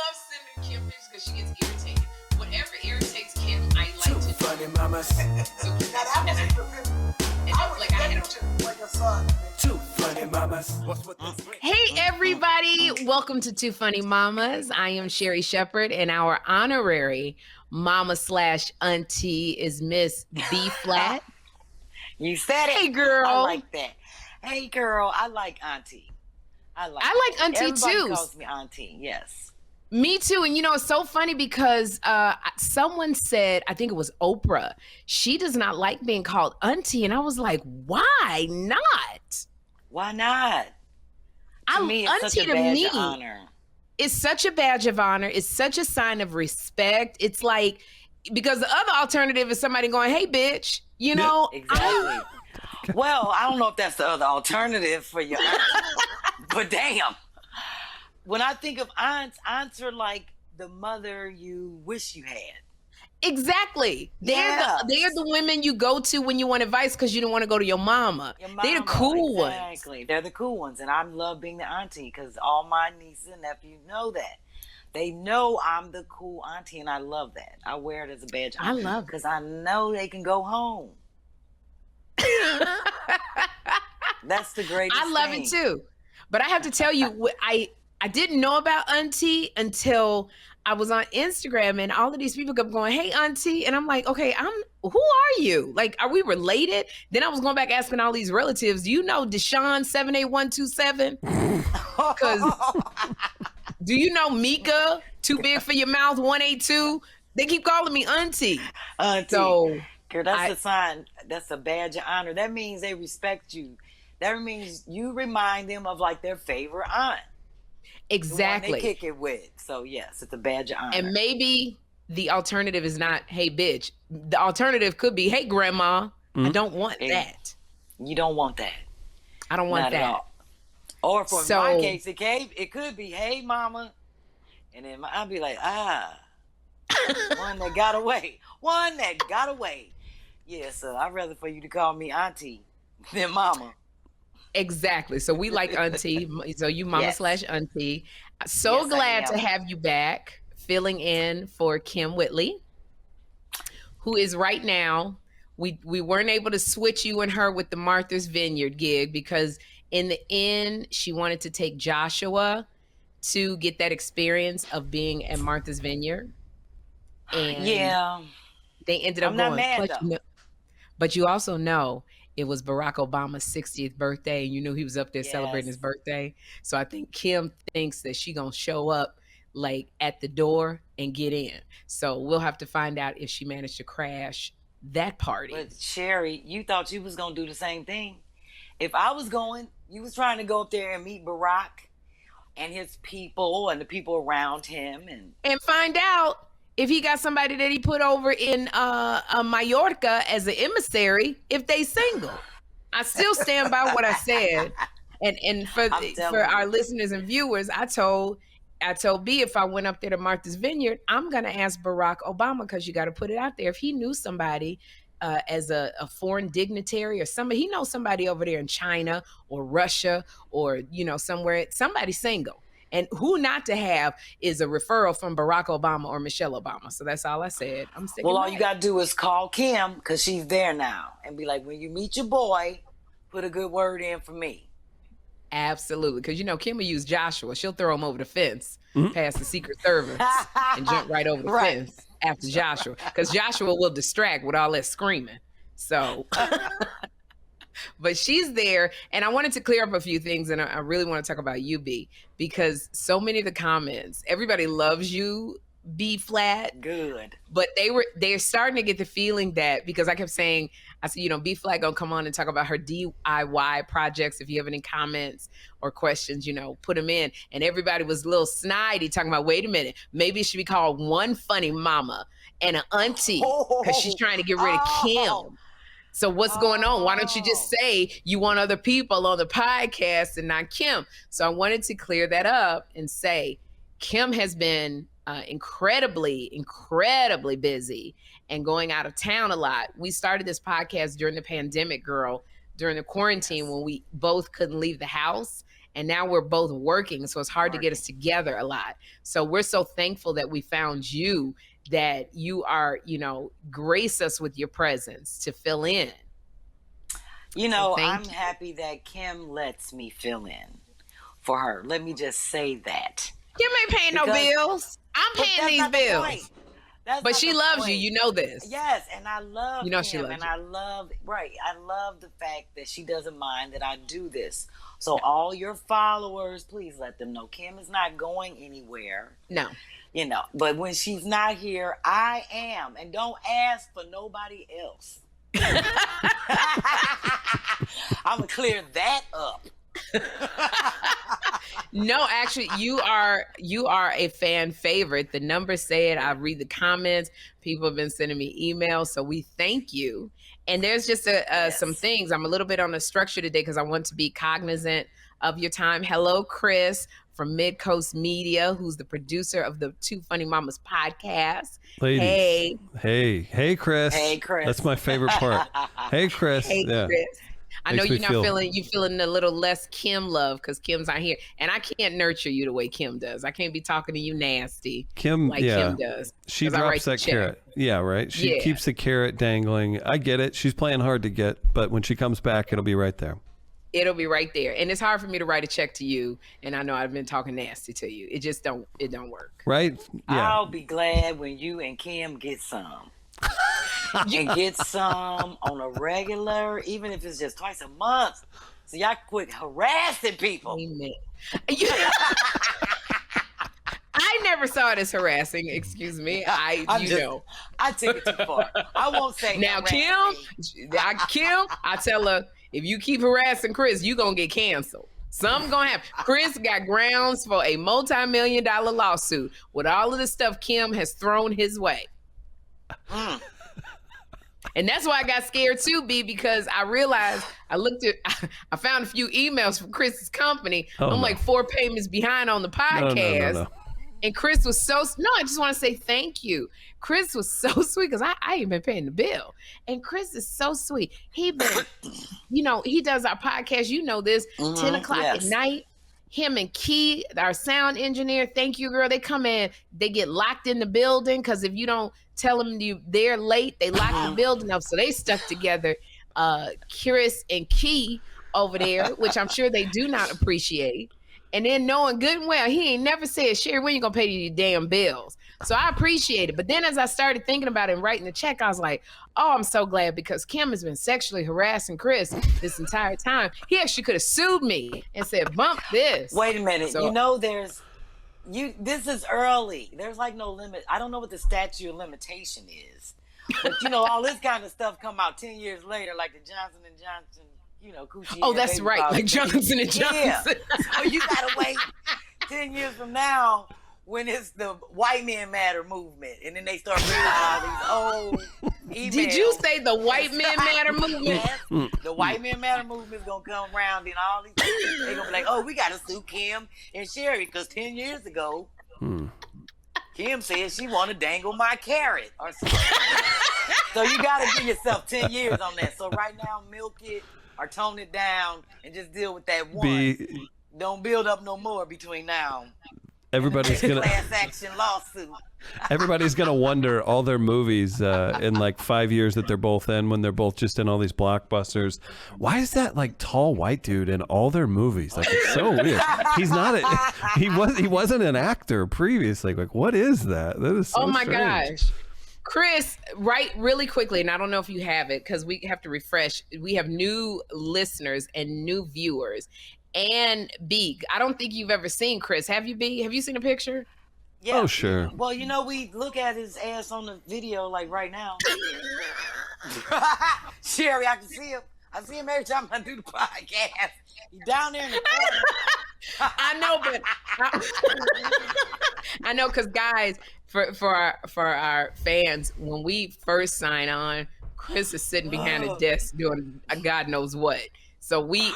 love sending Kym pictures because she gets irritated. Whatever irritates Kym, I like to do. Funny mamas. So like a son. Two funny mamas. Hey everybody, welcome to Two Funny Mamas. I am Sherri Shepherd, and our honorary mama / auntie is Miss B Phlat. You said it. Hey girl. I like that. Hey girl, I like auntie. I like auntie Everybody too. calls me auntie, yes. Me too. And you know, it's so funny because someone said, I think it was Oprah, she does not like being called auntie. And I was like, why not? Why not? To me, it's such a badge of honor. It's such a badge of honor. It's such a sign of respect. It's like, because the other alternative is somebody going, hey, bitch, you know? Exactly. Well, I don't know if that's the other alternative for your auntie, but damn. When I think of aunts are like the mother you wish you had. Exactly. They're the women you go to when you want advice because you don't want to go to your mama. They're the cool ones. Exactly. They're the cool ones. And I love being the auntie because all my nieces and nephews know that. They know I'm the cool auntie, and I love that. I wear it as a badge. I love it. Because I know they can go home. That's the greatest I love thing. it too. But I have to tell you, I didn't know about auntie until I was on Instagram and all of these people kept going, hey auntie. And I'm like, okay, who are you? Like, are we related? Then I was going back asking all these relatives, do you know Deshaun 78127? Because do you know Mika, too big for your mouth 182? They keep calling me auntie. So girl, that's a sign. That's a badge of honor. That means they respect you. That means you remind them of like their favorite aunt. Exactly. The one they kick it with. So yes, it's a badge of honor. And maybe the alternative is not, hey, bitch. The alternative could be, hey, grandma. I don't want that. You don't want that. I don't want not that. At all. Or for my case, it could be, hey, mama. And then I'll be like, one that got away. One that got away. Yeah, so I'd rather for you to call me auntie than mama. Exactly. So we like auntie. So you mama / auntie. So yes, glad to have you back filling in for Kym Whitley, who is right now. We weren't able to switch you and her with the Martha's Vineyard gig because in the end, she wanted to take Joshua to get that experience of being at Martha's Vineyard. And they ended up I'm going. Not mad, though. But you also know it was Barack Obama's 60th birthday, and you knew he was up there celebrating his birthday. So I think Kym thinks that she gonna show up like at the door and get in. So we'll have to find out if she managed to crash that party. But Sherri, you thought you was gonna do the same thing. If I was going, you was trying to go up there and meet Barack and his people and the people around him and find out if he got somebody that he put over in Mallorca as an emissary, if they single. I still stand by what I said. And for our listeners and viewers, I told B, if I went up there to Martha's Vineyard, I'm going to ask Barack Obama, because you got to put it out there. If he knew somebody as a foreign dignitary or somebody, he knows somebody over there in China or Russia or, you know, somewhere, somebody single. And who not to have is a referral from Barack Obama or Michelle Obama. So that's all I said. I'm sticking all you got to do is call Kym, because she's there now, and be like, when you meet your boy, put a good word in for me. Absolutely. Because, you know, Kym will use Joshua. She'll throw him over the fence past the Secret Service and jump right over the fence after Joshua. Because Joshua will distract with all that screaming. So... But she's there, and I wanted to clear up a few things, and I really want to talk about you, B, because so many of the comments, everybody loves you, B Phlat. Good. But they're starting to get the feeling that, because I kept saying, I said, you know, B Phlat gonna come on and talk about her DIY projects. If you have any comments or questions, you know, put them in. And everybody was a little snidey talking about, wait a minute, maybe it should be called One Funny Mama and an Auntie, because she's trying to get rid of Kym. So what's going on? Why don't you just say you want other people on the podcast and not Kym? So I wanted to clear that up and say Kym has been incredibly busy and going out of town a lot. We started this podcast during the pandemic, girl, during the quarantine when we both couldn't leave the house. and now we're both working, so it's hard to get us together a lot. So we're so thankful that we found you, that you are, grace us with your presence to fill in. I'm happy that Kym lets me fill in for her. Let me just say that. Kym ain't paying no bills. I'm paying these bills. But she loves you. You know this. Yes, and I love Kym, she loves and you. I love the fact that she doesn't mind that I do this. So all your followers, please let them know Kym is not going anywhere. No. But when she's not here, I am. And don't ask for nobody else. I'm going to clear that up. No, actually, you are a fan favorite. The numbers say it. I read the comments. People have been sending me emails, so we thank you. And there's just some things. I'm a little bit on the structure today because I want to be cognizant of your time. Hello, Chris from Mid Coast Media, who's the producer of the Two Funny Mamas podcast. Ladies. Hey, Chris. Hey, Chris. That's my favorite part. Hey, Chris. Hey, yeah. Chris. I know Makes you're not feeling a little less Kym love because Kym's not here, and I can't nurture you the way Kym does. I can't be talking to you nasty Kym does. She drops that carrot. Yeah, right. She keeps the carrot dangling. I get it. She's playing hard to get, but when she comes back, it'll be right there. It'll be right there, and it's hard for me to write a check to you, and I know I've been talking nasty to you. It just don't work. Right? Yeah. I'll be glad when you and Kym get some. And get some on a regular, even if it's just twice a month. So y'all quit harassing people. Amen. I never saw it as harassing. Excuse me. I took it too far. I won't say now, Kym. I tell her, if you keep harassing Chris, you gonna get canceled. Something gonna happen. Chris got grounds for a multi-million-dollar lawsuit with all of the stuff Kym has thrown his way. And that's why I got scared too, B, because I realized I found a few emails from Chris's company. I'm like 4 payments behind on the podcast. No. And Chris was I just want to say thank you. Chris was so sweet because I ain't been paying the bill. And Chris is so sweet. He been, he does our podcast. You know this, 10 o'clock at night. Him and Key, our sound engineer, thank you, girl. They come in, they get locked in the building because if you don't tell them they're late, they lock the building up. So they stuck together, Chris and Key over there, which I'm sure they do not appreciate. And then knowing good and well, he ain't never said, Sherri, when you gonna pay your damn bills? So I appreciate it. But then as I started thinking about it and writing the check, I was like, oh, I'm so glad because Kym has been sexually harassing Chris this entire time. He actually could have sued me and said, bump this. Wait a minute. So, this is early. There's like no limit. I don't know what the statute of limitation is. But all this kind of stuff come out 10 years later, like the Johnson & Johnson, coochie. Oh, that's right. Like Johnson & Johnson. Yeah. So you got to wait 10 years from now when it's the White Men Matter movement. And then they start bringing all these old emails. Did you say the White Men Matter movement? Yes. The White Men Matter movement is going to come around and all these things. They're going to be like, oh, we got to sue Kym and Sherri because 10 years ago, Kym said she want to dangle my carrot or something. So you got to give yourself 10 years on that. So right now, milk it or tone it down and just deal with that one. Don't build up no more between now. Everybody's gonna class action lawsuit. Everybody's gonna wonder all their movies in like 5 years that they're both in when they're both just in all these blockbusters. Why is that like tall white dude in all their movies? Like it's so weird. He's not. He wasn't an actor previously. Like what is that? That is so oh my strange. Gosh. Chris, write really quickly, and I don't know if you have it because we have to refresh. We have new listeners and new viewers. And B, I don't think you've ever seen Chris. Have you, B? Have you seen a picture? Yeah. Oh, sure. Well, we look at his ass on the video like right now. Sherri, I can see him. I see him every time I do the podcast. He's down there in the corner. I know, but I know because guys, for our fans, when we first sign on, Chris is sitting behind a desk doing God knows what. So we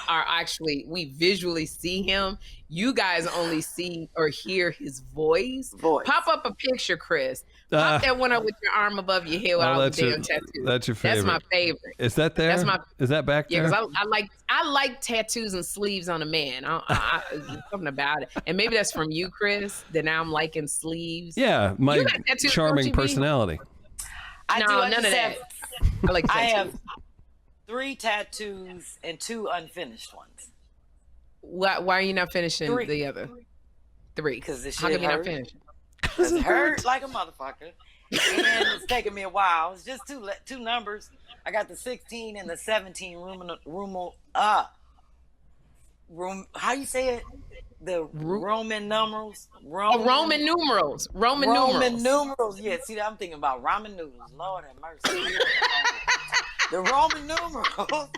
visually see him. You guys only see or hear his voice. Pop up a picture, Chris. Pop that one up with your arm above your head with all the damn tattoos. That's your favorite. That's my favorite. Is that there? Is that back there? Yeah, because I like tattoos and sleeves on a man. Something about it. And maybe that's from you, Chris, that now I'm liking sleeves. Yeah, my charming personality. None of that. I like tattoos. I have 3 tattoos and 2 unfinished ones. Why are you not finishing the other 3? Because this shit How come you're not finishing? Because it hurt like a motherfucker. And it's taking me a while. It's just two numbers. I got the 16 and the 17 how you say it? The Roman numerals. Roman numerals. Roman numerals. Yeah, see, I'm thinking about ramen noodles. Lord have mercy. The Roman numerals.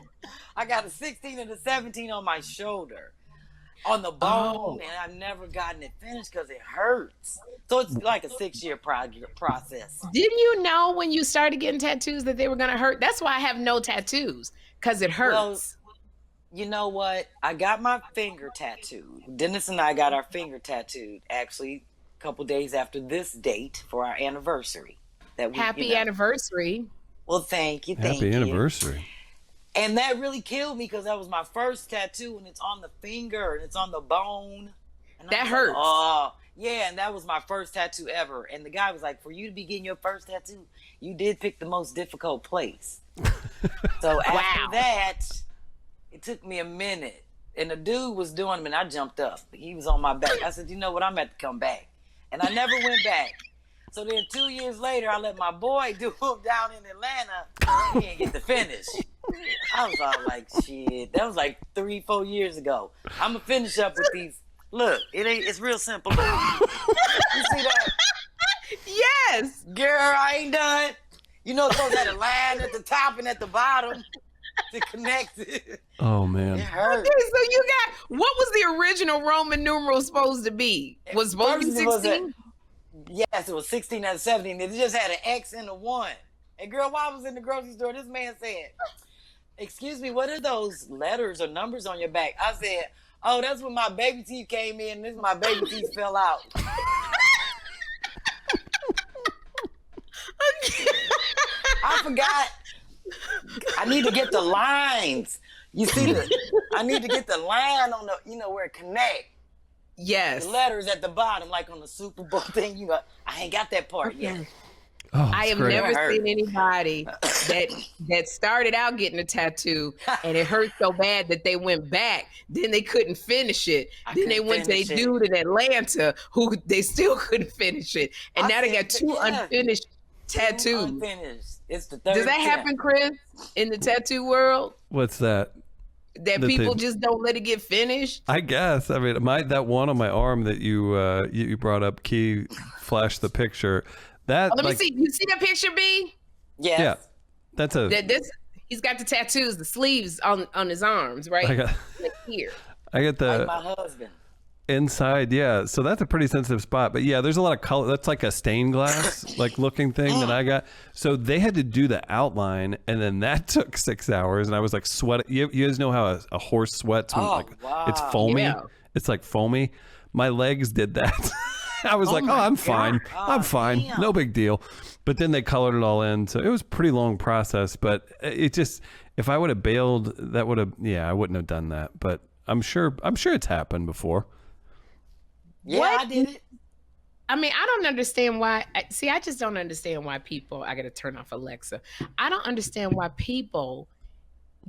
I got a 16 and a 17 on my shoulder, on the bone, and I've never gotten it finished because it hurts. So it's like a 6-year process. Didn't you know when you started getting tattoos that they were going to hurt? That's why I have no tattoos, because it hurts. Well, you know what? I got my finger tattooed. Dennis and I got our finger tattooed actually a couple days after this date for our anniversary. Happy anniversary. Well, thank you. Happy anniversary. And that really killed me because that was my first tattoo, and it's on the finger and it's on the bone. And that hurts. Oh, yeah, and that was my first tattoo ever. And the guy was like, for you to be getting your first tattoo, you did pick the most difficult place. So after that, it took me a minute. And the dude was doing them, and I jumped up. He was on my back. I said, you know what? I'm about to come back. And I never went back. So then 2 years later, I let my boy do them down in Atlanta. He didn't get to finish. I was all like, shit. That was like 3-4 years ago. I'm going to finish up with these. Look, it's real simple. Look. You see that? Yes. Girl, I ain't done. You know, it's supposed to have a line at the top and at the bottom to connect it. Oh, man. It hurts. Okay, so you got, what was the original Roman numeral supposed to be? Was it supposed to be 16? Yes, it was 16 and 17. It just had an X and a 1. And girl, while I was in the grocery store, this man said, excuse me, what are those letters or numbers on your back? I said, oh, that's when my baby teeth came in. This my baby teeth fell out. I forgot. I need to get the lines. You see, I need to get the line on the, where it connect. Yes. The letters at the bottom, like on the Super Bowl thing. I ain't got that part yet. Oh, I have never seen anybody that started out getting a tattoo and it hurt so bad that they went back. Then they couldn't finish it. Then they went to a dude in Atlanta who they still couldn't finish it. And now they got 2 unfinished tattoos. Unfinished. It's the third. Does that happen, Chris, in the tattoo world? What's that? That people just don't let it get finished? I guess. I mean, that one on my arm that you brought up, Key, flashed the picture. That let me see. You see that picture, B? Yes. Yeah. That's he's got the tattoos, the sleeves on his arms, right? Like here. I got the like my husband. Inside, yeah. So that's a pretty sensitive spot. But yeah, there's a lot of color. That's like a stained glass like looking thing that I got. So they had to do the outline, and then that took 6 hours, and I was like sweating. You guys know how a horse sweats when it's foamy? Yeah. It's like foamy. My legs did that. I was like, I'm fine. I'm fine. Damn. No big deal. But then they colored it all in. So it was a pretty long process. But it just, if I would have bailed, I wouldn't have done that. But I'm sure it's happened before. Yeah, I did it. I mean, I don't understand why. I just don't understand why people, I got to turn off Alexa. I don't understand why people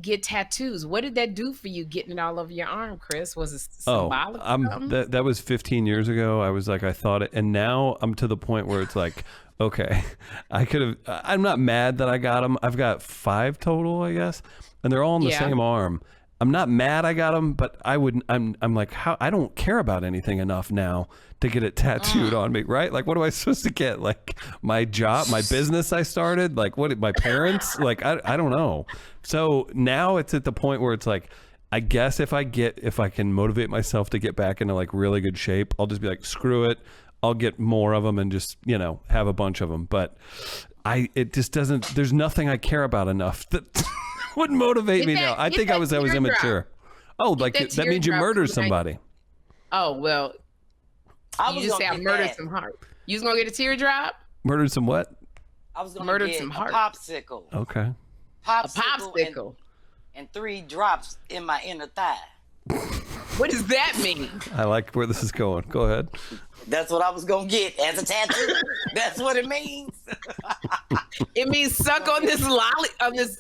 get tattoos. What did that do for you getting it all over your arm, Chris? Was it symbolic? That was 15 years ago. I was like, I thought it. And now I'm to the point where it's like, okay, I'm not mad that I got them. I've got 5 total, I guess. And they're all on the same arm. I'm not mad I got them, but I'm like, how? I don't care about anything enough now to get it tattooed on me, right? Like, what am I supposed to get? Like my job, my business I started? Like what, my parents? Like, I don't know. So now it's at the point where it's like, I guess if I can motivate myself to get back into like really good shape, I'll just be like, screw it. I'll get more of them and just, have a bunch of them. But it just doesn't, there's nothing I care about enough that Wouldn't motivate me now. I think I was immature. Oh, like that means you murdered somebody. Oh, well, you just say I murdered some heart. You was going to get a teardrop? Murdered some what? I was going to get a popsicle. Okay. A popsicle. And 3 drops in my inner thigh. What does that mean? I like where this is going. Go ahead. That's what I was going to get as a tattoo. That's what it means. It means suck on this popsicle?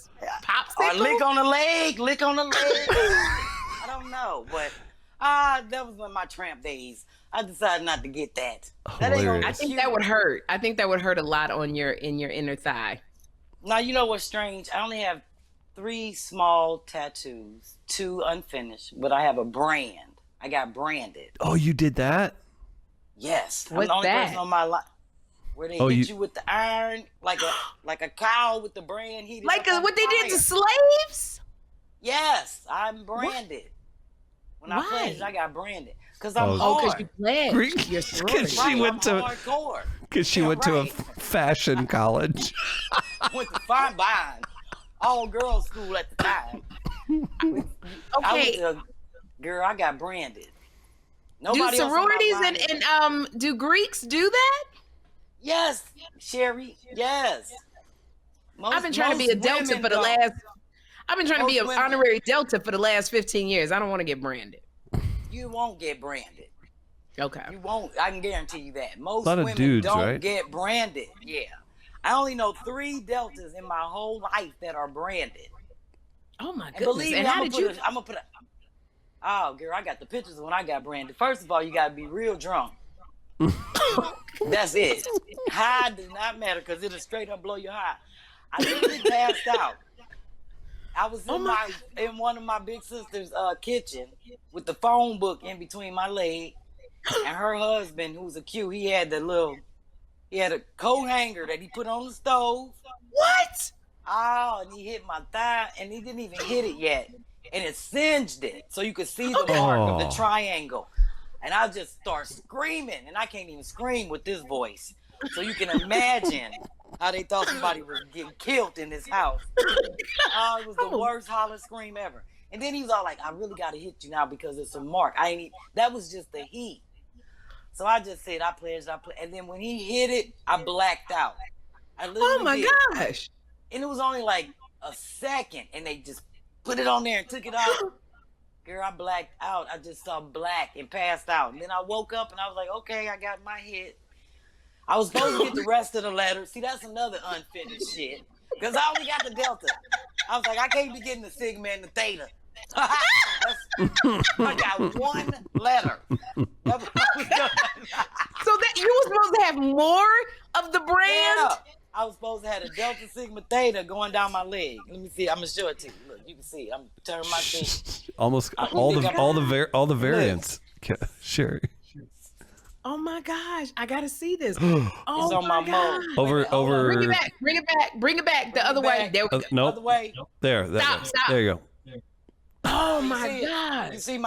Or lick on the leg. I don't know, but that was one my tramp days. I decided not to get that. I think that would hurt. I think that would hurt a lot in your inner thigh. Now, you know what's strange? I only have 3 small tattoos, 2 unfinished, but I have a brand. I got branded. Oh, you did that? Yes. What's I'm the only that? person on my life where they hit you with the iron like a cow with the brand heated. Like what they did to slaves? Yes, I'm branded. When I pledged, I got branded. Because I'm hard. Oh, because you pledged. You're hardcore. Because she went to a fashion college. Went to Fine Bine. All girls school at the time. Okay. Girl, I got branded. Do sororities and do Greeks do that? Yes, Sherri. Yes. I've been trying to be a Delta for the last. I've been trying to be an honorary Delta for the last 15 years. I don't want to get branded. You won't get branded. Okay. You won't. I can guarantee you that. Most women don't get branded. Yeah. I only know 3 Deltas in my whole life that are branded. Oh my goodness! And believe me, how I'm gonna put. Oh, girl, I got the pictures when I got branded. First of all, you gotta be real drunk. That's it. High does not matter because it'll straight up blow your high. I literally passed out. I was in one of my big sister's kitchen with the phone book in between my leg, and her husband, who's a Q, he had a coat hanger that he put on the stove. What? Oh, and he hit my thigh, and he didn't even hit it yet, and it singed it, so you could see the mark of the triangle. And I just start screaming, and I can't even scream with this voice. So you can imagine how they thought somebody was getting killed in this house. Oh, it was the worst holler scream ever. And then he was all like, I really got to hit you now because it's a mark. That was just the heat. So I just said, I pledged. And then when he hit it, I blacked out. Oh my gosh. And it was only like a second, and they just put it on there and took it out. Girl, I blacked out. I just saw black and passed out. And then I woke up and I was like, okay, I got my hit. I was supposed to get the rest of the letter. See, that's another unfinished shit. Because I only got the Delta. I was like, I can't be getting the Sigma and the Theta. I got 1 letter. So that you were supposed to have more of the brand? Yeah. I was supposed to have a Delta Sigma Theta going down my leg. Let me see. I'm gonna show it to you. Look, you can see. I'm turning my thing. Almost all the variants. Sherri. Oh my gosh! I gotta see this. It's on my mode. Over. Bring it back. The other way. There we go. Nope. Other way. There. Stop. There you go. Oh my gosh! You see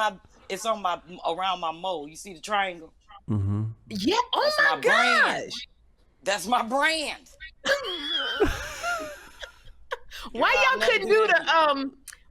it's on around my mole. You see the triangle? Mm-hmm. Yeah. Oh my gosh! That's my brand. Why y'all couldn't do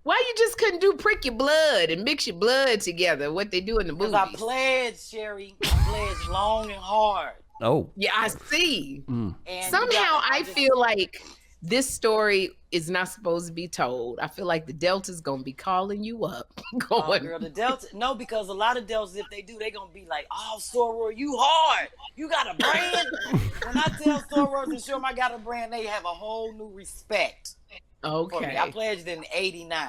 why you just couldn't do prick your blood and mix your blood together? What they do in the movies? Because I pledged, Sherri. I pledged long and hard. Oh. Yeah, I see. Mm. And somehow I feel like this story is not supposed to be told. I feel like the Delta's gonna be calling you up. Girl, the Delta. No, because a lot of Deltas, if they do, they're gonna be like, oh, soror, you hard. You got a brand. When I tell sorors and show them I got a brand, they have a whole new respect. Okay. I pledged in '89.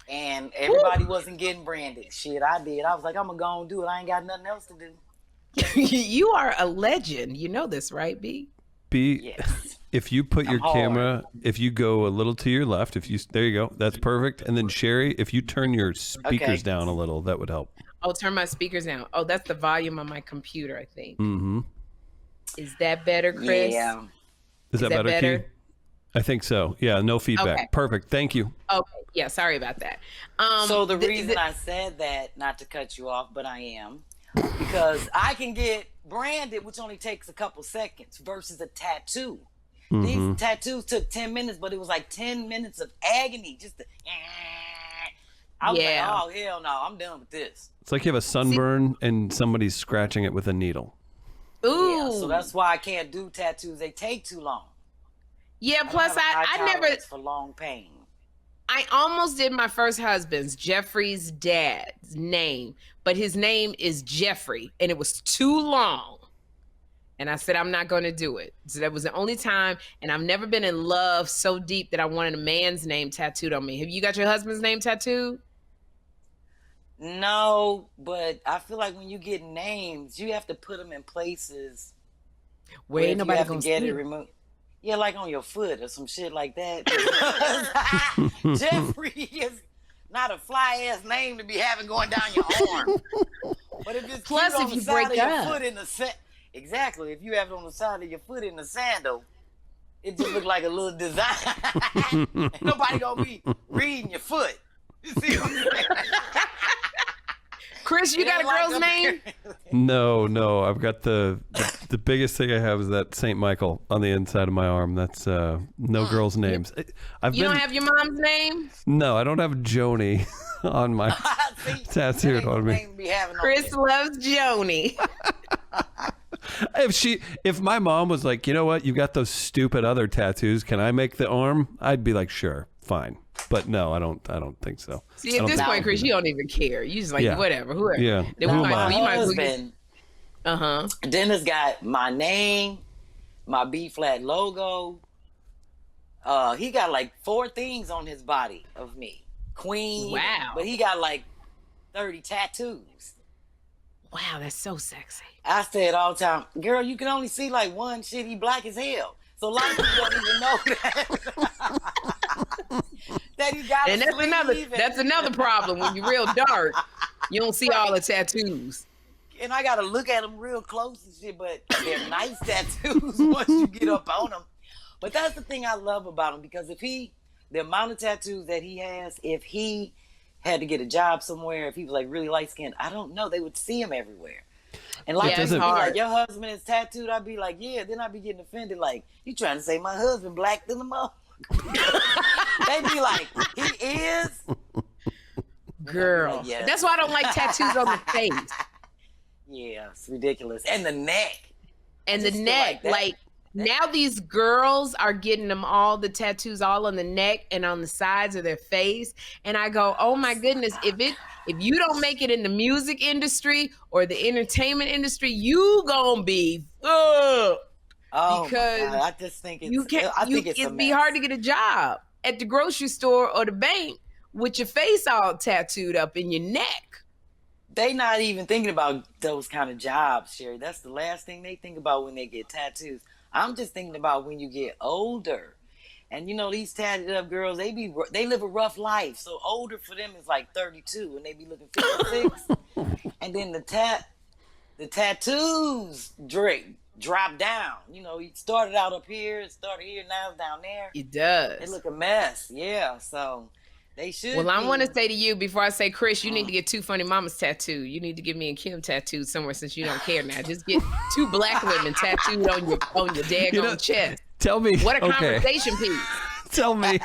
And everybody wasn't getting branded. Shit, I did. I was like, I'm gonna go and do it. I ain't got nothing else to do. You are a legend. You know this, right, B? B, yes. If you put your camera, if you go a little to your left, there you go. That's perfect. And then Sherri, if you turn your speakers down a little, that would help. Oh, turn my speakers down. Oh, that's the volume on my computer, I think. Mm-hmm. Is that better, Chris? Yeah. Is that better? Key? I think so. Yeah, no feedback. Okay. Perfect. Thank you. Okay. Yeah, sorry about that. So the reason I said that, not to cut you off, but I am, because I can get branded, which only takes a couple seconds, versus a tattoo. These tattoos took 10 minutes, but it was like 10 minutes of agony. I was like, oh, hell no, I'm done with this. It's like you have a sunburn and somebody's scratching it with a needle. Ooh. Yeah, so that's why I can't do tattoos. They take too long. Yeah, plus I never for long pain. I almost did my first husband's, Jeffrey's dad's name, but his name is Jeffrey, and it was too long. And I said, I'm not going to do it. So that was the only time, and I've never been in love so deep that I wanted a man's name tattooed on me. Have you got your husband's name tattooed? No, but I feel like when you get names, you have to put them in places where ain't nobody gonna get it removed. Yeah, like on your foot or some shit like that. Jeffrey is not a fly ass name to be having going down your arm. But if it's plus if you break your foot in the exactly, if you have it on the side of your foot in the sandal, it just look like a little design. Ain't nobody gonna be reading your foot. You see what I'm saying? Chris, you got a girl's name? No. I've got the biggest thing I have is that St. Michael on the inside of my arm. That's no girls' names. You don't have your mom's name? No, I don't have Joni on my tattooed on me. Chris loves Joni. If my mom was like, you know what, you got those stupid other tattoos, can I make the arm? I'd be like, sure, fine. But no, I don't think so. See, at this point, Chris, you don't even care. You just like, whatever, whoever. Yeah. Then my husband, Dennis got my name, my BPhlat logo. He got like 4 things on his body of me. Queen. Wow. But he got like 30 tattoos. Wow, that's so sexy. I said all the time, girl, you can only see like one shit. He black as hell. So a lot of people don't even know that. That he got and that's another problem. When you're real dark, you don't see all the tattoos. And I gotta look at them real close and shit, but they're nice tattoos once you get up on them. But that's the thing I love about him, because the amount of tattoos that he has, if he had to get a job somewhere, if he was like really light skinned, I don't know, they would see him everywhere. And like, be like, your husband is tattooed, I'd be like, yeah. Then I'd be getting offended, like, you trying to say my husband black than the mother? They'd be like, he is? Girl. Like, yeah. That's why I don't like tattoos on the face. Yeah, it's ridiculous. And the neck. And the neck. Like now these girls are getting them all the tattoos all on the neck and on the sides of their face. And I go, oh my goodness, if you don't make it in the music industry or the entertainment industry, you gonna be because I just think it'd be hard to get a job at the grocery store or the bank with your face all tattooed up in your neck. They not even thinking about those kind of jobs, Sherri. That's the last thing they think about when they get tattoos. I'm just thinking about when you get older. And you know, these tatted up girls, they live a rough life. So older for them is like 32 and they be looking 56. And then the tattoos drop down. You know, it started out up here, it started here, now it's down there. It does. It look a mess. Yeah. So they should. Well, I want to say to you before I say, Chris, you need to get 2 funny mamas tattooed. You need to get me and Kym tattooed somewhere since you don't care now. Just get 2 black women tattooed on your daggone chest. Tell me. What a conversation piece. Tell me,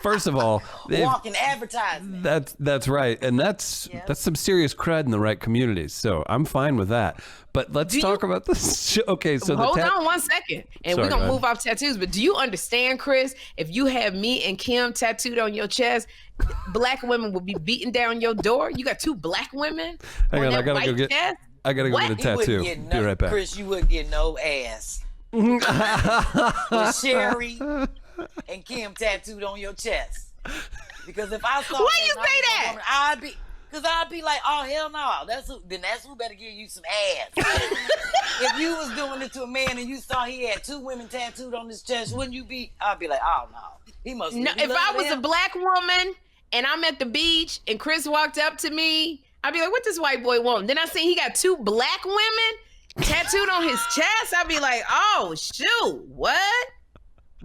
first of all, walking advertisement. That's right, and that's some serious cred in the right communities. So I'm fine with that. But let's talk about this. Okay, so hold on 1 second, and we're gonna move off tattoos. But do you understand, Chris? If you have me and Kym tattooed on your chest, black women will be beating down your door. You got 2 black women. Hang on, I gotta go get a tattoo. Be right back. Chris, you wouldn't get no ass. With Sherri and Kym tattooed on your chest. Because if I saw why you say that? Woman, I'd be like, oh hell no, that's who better give you some ass. If you was doing it to a man and you saw he had 2 women tattooed on his chest, wouldn't you be? I'd be like, oh no, he must. No, if I was a black woman and I'm at the beach and Chris walked up to me, I'd be like, what this white boy want? Then I see he got 2 black women tattooed on his chest. I'd be like, oh shoot, what?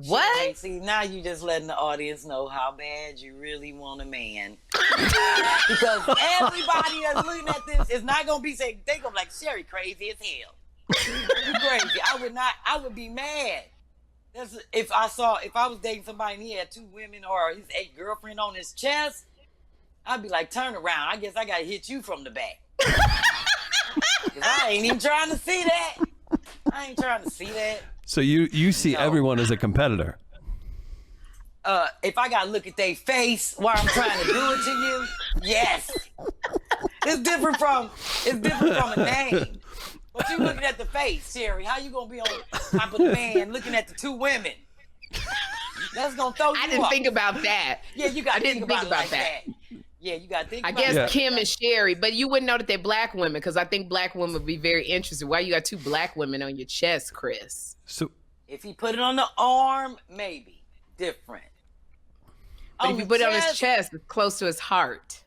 What? See, now you just letting the audience know how bad you really want a man. Because everybody that's looking at this is not gonna be saying, they gonna be like, Sherri crazy as hell. You crazy. I would be mad If I was dating somebody and he had 2 women or his girlfriend on his chest, I'd be like, turn around. I guess I gotta hit you from the back. Cause I ain't even trying to see that. I ain't trying to see that. So you see everyone as a competitor. If I gotta look at their face while I'm trying to do it to you, yes. It's different from a name. But you looking at the face, Sherri. How you gonna be on top of the man looking at the 2 women? That's gonna throw you I didn't off. think about that. Yeah, you gotta think about that. Yeah, you gotta think about that. I guess Kym and Sherri, but you wouldn't know that they're black women, because I think black women would be very interested. Why you got 2 black women on your chest, Chris? So if he put it on the arm, maybe different. But if you put it on his chest, it's close to his heart.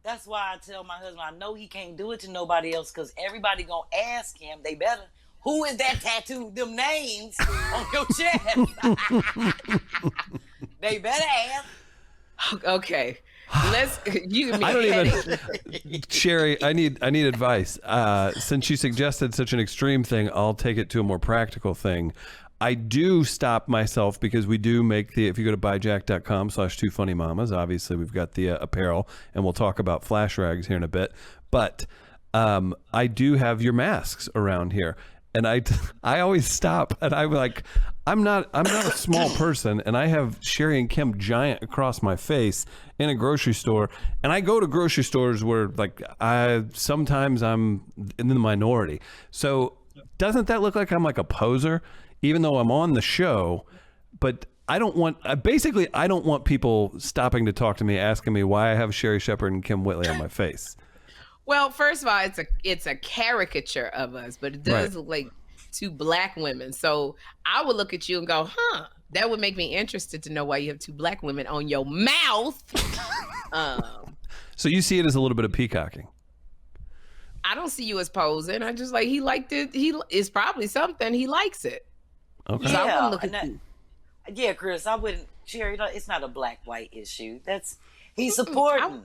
That's why I tell my husband, I know he can't do it to nobody else, because everybody gonna ask him. They better. Who is that tattooed them names on your chest? They better ask. Okay. You give me I don't even, Sherri, I need advice. Since you suggested such an extreme thing, I'll take it to a more practical thing. I do stop myself because we do make if you go to buyjack.com/2funnymamas, obviously we've got the apparel, and we'll talk about flash rags here in a bit. But I do have your masks around here. And I always stop, and I'm like, I'm not a small person, and I have Sherri and Kym giant across my face in a grocery store, and I go to grocery stores where sometimes I'm in the minority. So doesn't that look like I'm like a poser, even though I'm on the show? But I don't want people stopping to talk to me, asking me why I have Sherri Shepherd and Kym Whitley on my face. Well, first of all, it's a caricature of us, but it does look like 2 black women. So I would look at you and go, that would make me interested to know why you have 2 black women on your mouth. So you see it as a little bit of peacocking. I don't see you as posing. I just he liked it. It's probably something. He likes it. Okay. So I wouldn't look at you. Yeah, Chris, I wouldn't. Sherri, it's not a black-white issue. He's supporting.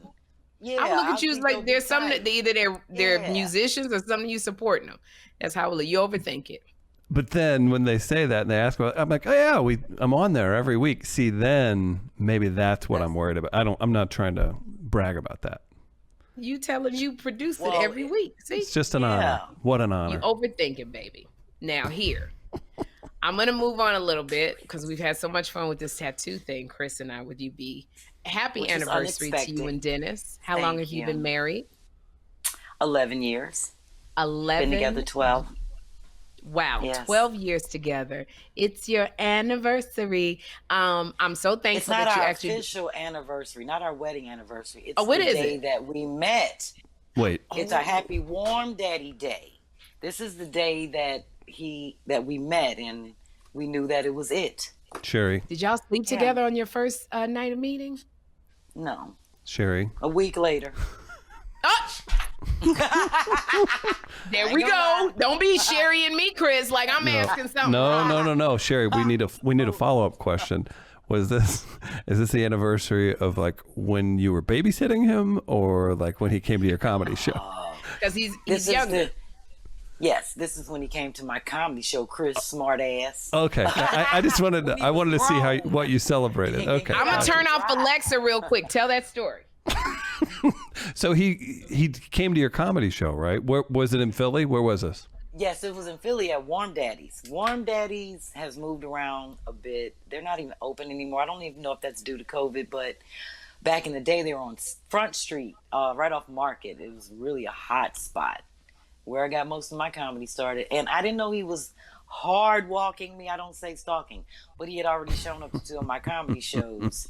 Yeah, I would look at you as like there's some that either they're musicians or something you supporting them. That's how you overthink it. But then when they say that and they ask about, I'm like, oh yeah, I'm on there every week. See, then maybe that's what I'm worried about. I'm not trying to brag about that. You tell him you produce it every week. See, it's just an honor. What an honor. You overthink it, baby. Now here, I'm gonna move on a little bit because we've had so much fun with this tattoo thing, Chris and I, with you, B. Happy anniversary to you and Dennis. How long have you been married? 11 years. 11? Been together 12. Wow, yes. 12 years together. It's your anniversary. I'm so thankful it's not that you our actually official anniversary, not our wedding anniversary. It's what the is day it? that we met. Wait. It's our happy warm daddy day. This is the day that we met, and we knew that it was it. Sherri. Did y'all sleep together on your first night of meeting? No. Sherri. A week later. There we go. Don't be Sherri and me, Chris. Like I'm asking something. No. Sherri, we need a follow-up question. Is this the anniversary of like when you were babysitting him, or like when he came to your comedy show? Because he's younger. Yes, this is when he came to my comedy show, Chris Smart Ass. Okay, I just wanted to see what you celebrated. Okay, I'm gonna turn off Alexa real quick. Tell that story. So he came to your comedy show, right? Where was it? In Philly? Where was this? Yes, it was in Philly at Warm Daddies. Warm Daddies has moved around a bit. They're not even open anymore. I don't even know if that's due to COVID, but back in the day, they were on Front Street, right off Market. It was really a hot spot where I got most of my comedy started. And I didn't know he was hard walking me. I don't say stalking, but he had already shown up to 2 of my comedy shows.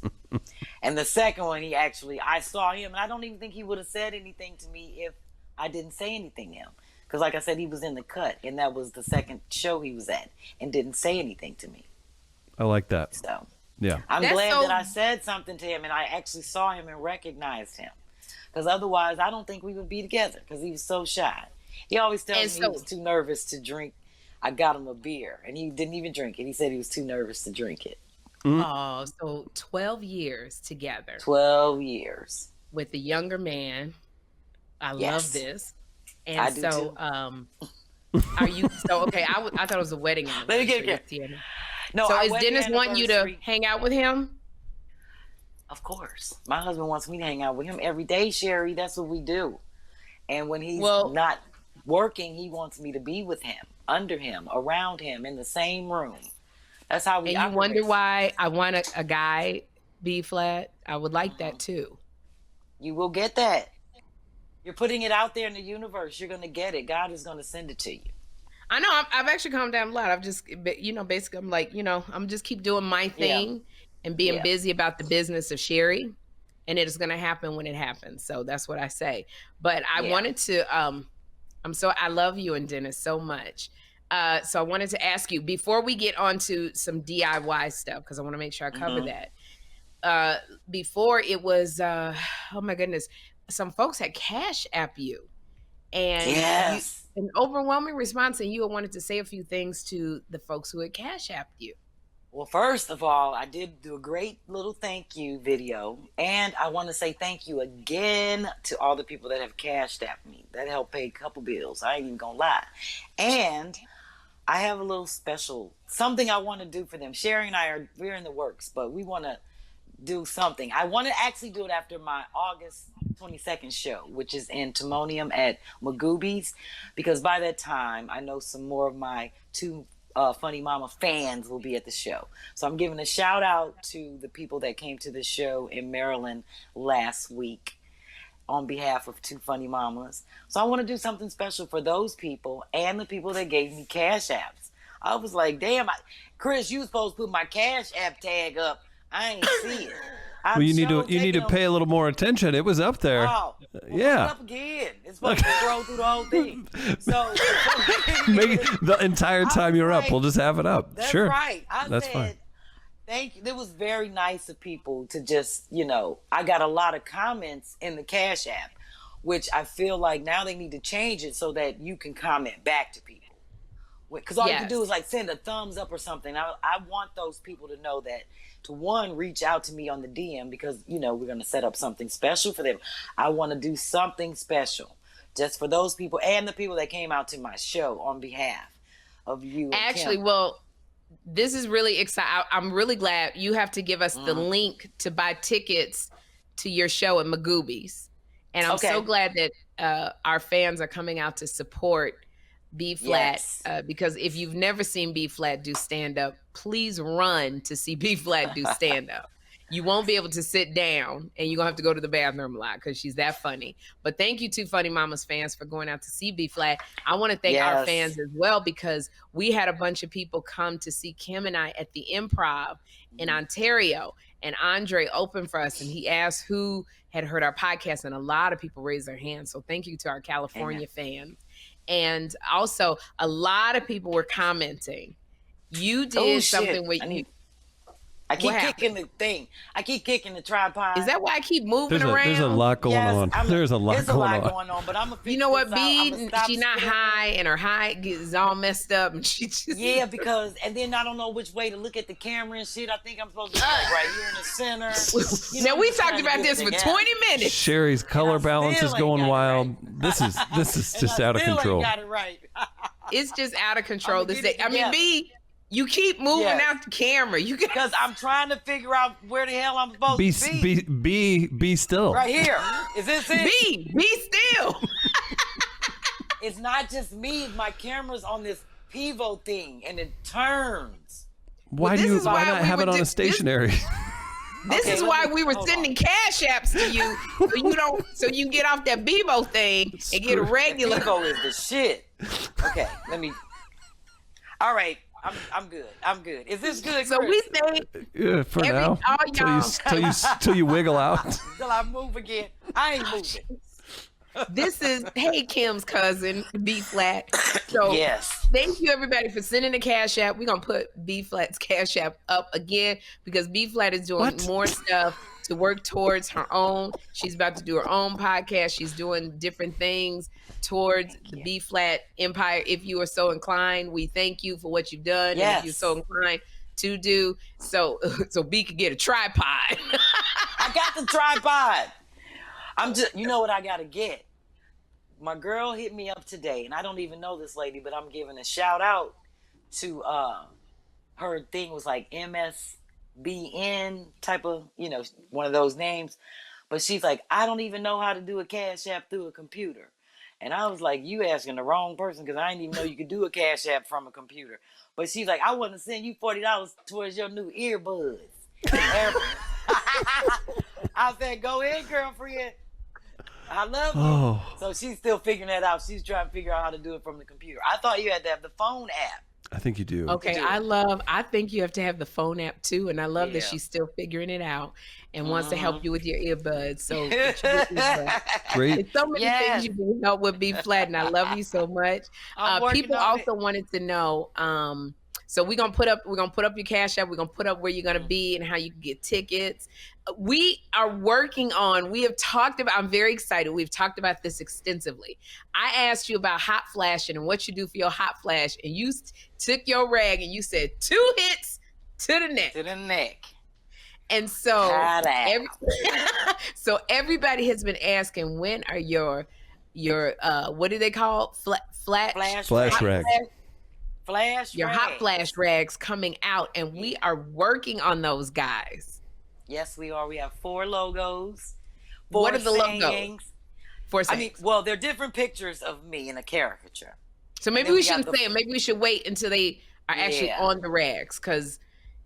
And the second one, I saw him, and I don't even think he would have said anything to me if I didn't say anything to him. Because like I said, he was in the cut, and that was the second show he was at, and didn't say anything to me. I like that. So yeah, I'm glad that I said something to him, and I actually saw him and recognized him. Because otherwise, I don't think we would be together, because he was so shy. He always tells me he was too nervous to drink. I got him a beer, and he didn't even drink it. He said he was too nervous to drink it. Oh, so 12 years together. 12 years. With the younger man. I love this. And I do too. Are you, okay, I thought it was a wedding. Let me get it. No. So is Dennis want you to hang out with him? Of course. My husband wants me to hang out with him every day, Sherri. That's what we do. And when he's not working, he wants me to be with him, under him, around him, in the same room. That's how we operate. You wonder why I want a guy B Phlat? I would like that too. You will get that. You're putting it out there in the universe. You're going to get it. God is going to send it to you. I know. I've actually calmed down a lot. I've just, basically I'm like, I'm just keep doing my thing and being busy about the business of Sherri. And it is going to happen when it happens. So that's what I say. But I wanted to, I love you and Dennis so much. So I wanted to ask you, before we get on to some DIY stuff, because I want to make sure I cover that. Before it was, oh my goodness, some folks had CashApp you. And an overwhelming response, and you wanted to say a few things to the folks who had CashApped you. Well, first of all, I did do a great little thank you video. And I want to say thank you again to all the people that have CashApped me. That helped pay a couple bills. I ain't even going to lie. And I have a little special, something I want to do for them. Sherri and we're in the works, but we want to do something. I want to actually do it after my August 22nd show, which is in Timonium at Magoobies, because by that time, I know some more of my two Funny Mama fans will be at the show. So I'm giving a shout out to the people that came to the show in Maryland last week on behalf of two Funny Mamas. So I want to do something special for those people and the people that gave me cash apps. I was like, damn, Chris, you supposed to put my Cash App tag up. I ain't see it. Well, you need to pay a little more attention. It was up there. Oh, well, up again. It's supposed to scroll through the whole thing. So make the entire time you're up, we'll just have it up. That's sure, right. That's fine. Thank you. It was very nice of people to just, I got a lot of comments in the Cash App, which I feel like now they need to change it so that you can comment back to people. Because all you can do is like send a thumbs up or something. I want those people to know that, to one, reach out to me on the DM, because, we're going to set up something special for them. I want to do something special just for those people and the people that came out to my show on behalf of you. Actually, well, this is really exciting. I'm really glad you have to give us the link to buy tickets to your show at Magoobies. And I'm so glad that our fans are coming out to support B Phlat, because if you've never seen B Phlat do stand up, please run to see B Phlat do stand up. You won't be able to sit down, and you're gonna have to go to the bathroom a lot because she's that funny. But thank you to Funny Mamas fans for going out to see B Phlat. I want to thank our fans as well, because we had a bunch of people come to see Kym and I at the Improv in Ontario, and Andre opened for us, and he asked who had heard our podcast, and a lot of people raised their hands. So thank you to our California fans. And also, a lot of people were commenting. You did something with you. I keep kicking the thing. I keep kicking the tripod. Is that why I keep moving around? There's a lot going on. There's a lot going on. But I'm a. You know what, B? She's not high, and her high is all messed up, and she just. And then I don't know which way to look at the camera and shit. I think I'm supposed to be right here in the center. Now we talked about this for 20 minutes. Sherri's color balance is going wild. This is just out of control. Got it right. It's just out of control this day. I mean, B. You keep moving out the camera. Because I'm trying to figure out where the hell I'm supposed to be. Be still. Right here. Is this it? Be still. It's not just me. My camera's on this pivot thing, and it turns. Why not have it on a stationary? This is why we were sending cash apps to you, so you can get off that Bebo thing and get a regular. Bebo is the shit. Okay, All right. I'm good. I'm good. Is this good, Chris? So we say for now till you wiggle out. Till I move again. I ain't moving. This is Kym's cousin, B Phlat. So thank you everybody for sending the cash app. We're gonna put B Phlat's cash app up again, because B Phlat is doing more stuff to work towards her own. She's about to do her own podcast. She's doing different things towards the B Phlat empire. If you are so inclined, we thank you for what you've done. And if you're so inclined to do so B could get a tripod. I got the tripod. You know what I gotta get? My girl hit me up today, and I don't even know this lady, but I'm giving a shout out to her thing was like MSBN type of, one of those names. But she's like, I don't even know how to do a Cash App through a computer. And I was like, you asking the wrong person, because I didn't even know you could do a Cash App from a computer. But she's like, I want to send you $40 towards your new earbuds. I said, go ahead, girlfriend. I love you. Oh. So she's still figuring that out. She's trying to figure out how to do it from the computer. I thought you had to have the phone app. I think you do. Okay, I think you have to have the phone app too, and I love that she's still figuring it out and wants to help you with your earbuds. So great. There's so many things you can help with BPhlat, and I love you so much. People also wanted to know. So we're gonna put up your Cash App. We're gonna put up where you're gonna be and how you can get tickets. We are working on. We have talked about. I'm very excited. We've talked about this extensively. I asked you about hot flashing and what you do for your hot flash, and you took your rag and you said 2 hits to the neck. To the neck. And so, so everybody has been asking, when are your what do they call flash rags? Your hot flash rags coming out, and we are working on those, guys. Yes, we are. We have 4 logos. What are the logos? 4 sayings. They're different pictures of me in a caricature. So maybe we shouldn't say it. Maybe we should wait until they are actually on the rags, because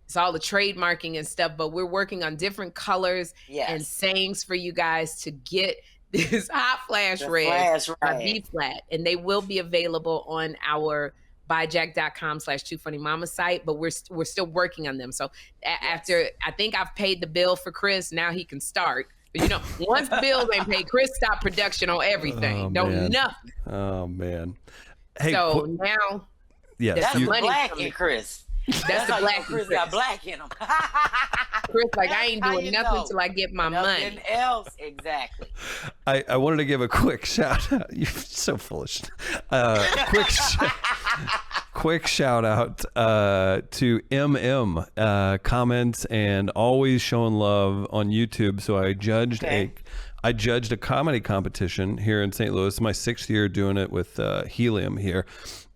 it's all the trademarking and stuff. But we're working on different colors and sayings for you guys to get this hot flash rag by BPhlat, and they will be available on our buyjack.com/2funnymama site, but we're still working on them. So after, I think I've paid the bill for Chris, now he can start. But once the bills ain't paid, Chris stopped production on everything. Nothing. Oh man. Hey, so now that's the black in Chris. That's the black. Chris got black in him. Chris, I ain't doing nothing till I get my money. Nothing else, exactly. I wanted to give a quick shout out. You're so foolish. Quick shout out to comments and always showing love on YouTube. So I judged a comedy competition here in St. Louis. It's my 6th year doing it with Helium here,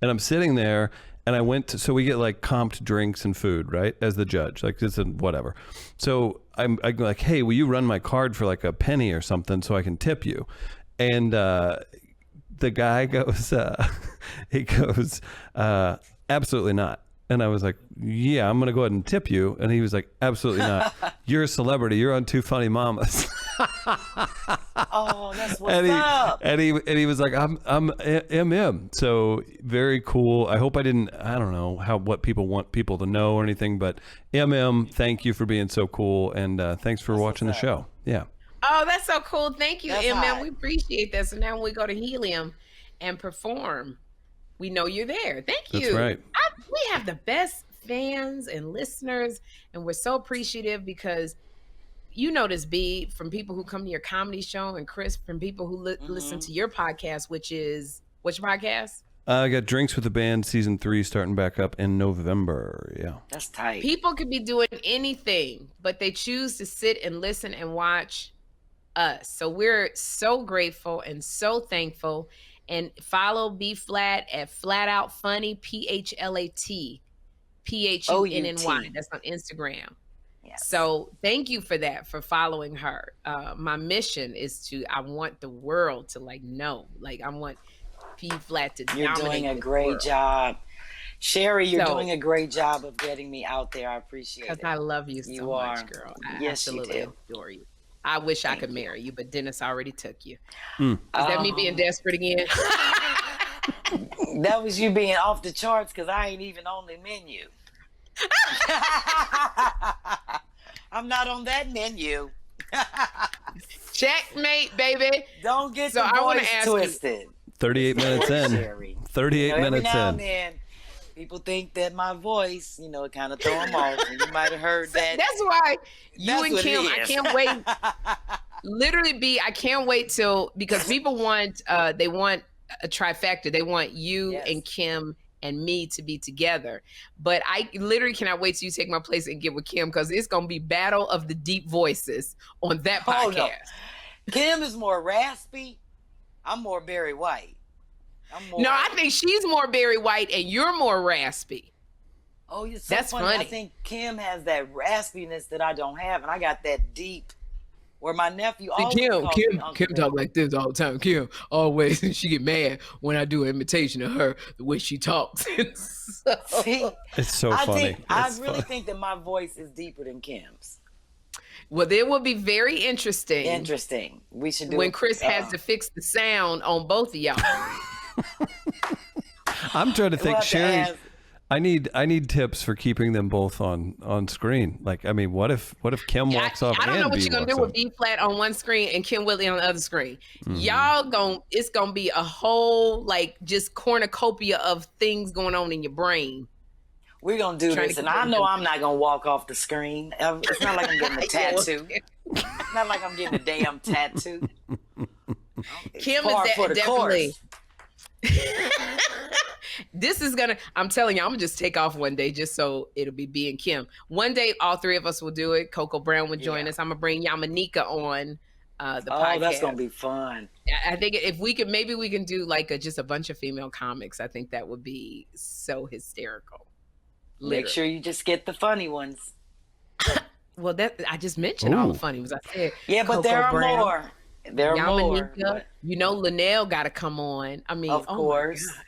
and I'm sitting there. And I went to, so we get like comped drinks and food, right? As the judge, like it's whatever. So I'm like, hey, will you run my card for like a penny or something so I can tip you? And the guy goes, absolutely not. And I was like, yeah, I'm going to go ahead and tip you. And he was like, absolutely not. You're a celebrity. You're on Two Funny Mamas. Oh, that's what's up. And he was like, I'm MM. So very cool. I hope I don't know what people want people to know or anything, but MM, thank you for being so cool. And thanks for watching the show. Yeah. Oh, that's so cool. Thank you, MM. We appreciate that. So now when we go to Helium and perform, we know you're there. Thank you. That's right. We have the best fans and listeners, and we're so appreciative because this, B, from people who come to your comedy show, and Chris, from people who listen to your podcast, which is, what's your podcast? I got Drinks with the Band season 3 starting back up in November. Yeah. That's tight. People could be doing anything, but they choose to sit and listen and watch us. So we're so grateful and so thankful. And follow BPhlat at Flat Out Funny, PHLAT, PHUNNY. That's on Instagram. Yes. So thank you for that, for following her. My mission is I want the world to know. I want BPhlat to dominate. You're doing a great job. Sherri, you're doing a great job of getting me out there. I appreciate it. Because I love you so much, girl. I absolutely adore you. I wish I could marry you, but Dennis already took you. Is that me being desperate again? That was you being off the charts, because I ain't even on the menu. I'm not on that menu. Checkmate, baby. Don't get the voice twisted. 38 minutes in. Sherri. 38 minutes every now in. And then, people think that my voice, it kind of throw them off. And you might have heard that. That's why you and Kym, I can't wait. Literally, B, I can't wait because people want, they want a trifecta. They want you and Kym and me to be together. But I literally cannot wait till you take my place and get with Kym, because it's going to be battle of the deep voices on that podcast. No. Kym is more raspy. I'm more Barry White. No, I think she's more Barry White and you're more raspy. Oh, you're so That's funny. funny. I think Kym has that raspiness that I don't have, and I got that deep. Where my nephew always calls me Uncle Kym talk like this all the time. Kym always, she get mad when I do an imitation of her, the way she talks. See, It's so funny. I really think that my voice is deeper than Kym's. Well, it will be very interesting. Interesting. We should do when it. Chris has to fix the sound on both of y'all. I'm trying to think, We'll have to Sherri. ask- I need tips for keeping them both on screen. Like, I mean, what if Kym walks off? I don't and know what B you're gonna walks do with off? BPhlat on one screen and Kym Whitley on the other screen. Mm-hmm. It's gonna be a whole like just cornucopia of things going on in your brain. We're going to do Trying this, to and keep I it know together. I'm not going to walk off the screen. It's not like I'm getting a tattoo. It's not like I'm getting a damn tattoo. It's Kym par is for the definitely. course. This is gonna. I'm telling you, I'm gonna just take off one day just so it'll be B and Kym. One day, all three of us will do it. Coco Brown will join us. I'm gonna bring Yamanika on the podcast. Oh, that's going to be fun. I think if we could, maybe we can do like just a bunch of female comics. I think that would be so hysterical. Make sure you just get the funny ones. Well, that I just mentioned all Ooh. the funny ones. I said, Yeah, but Coco there are Brown, more. There are more. Yamanika, but- you know, Linnell got to come on. I mean, Of oh my course. God.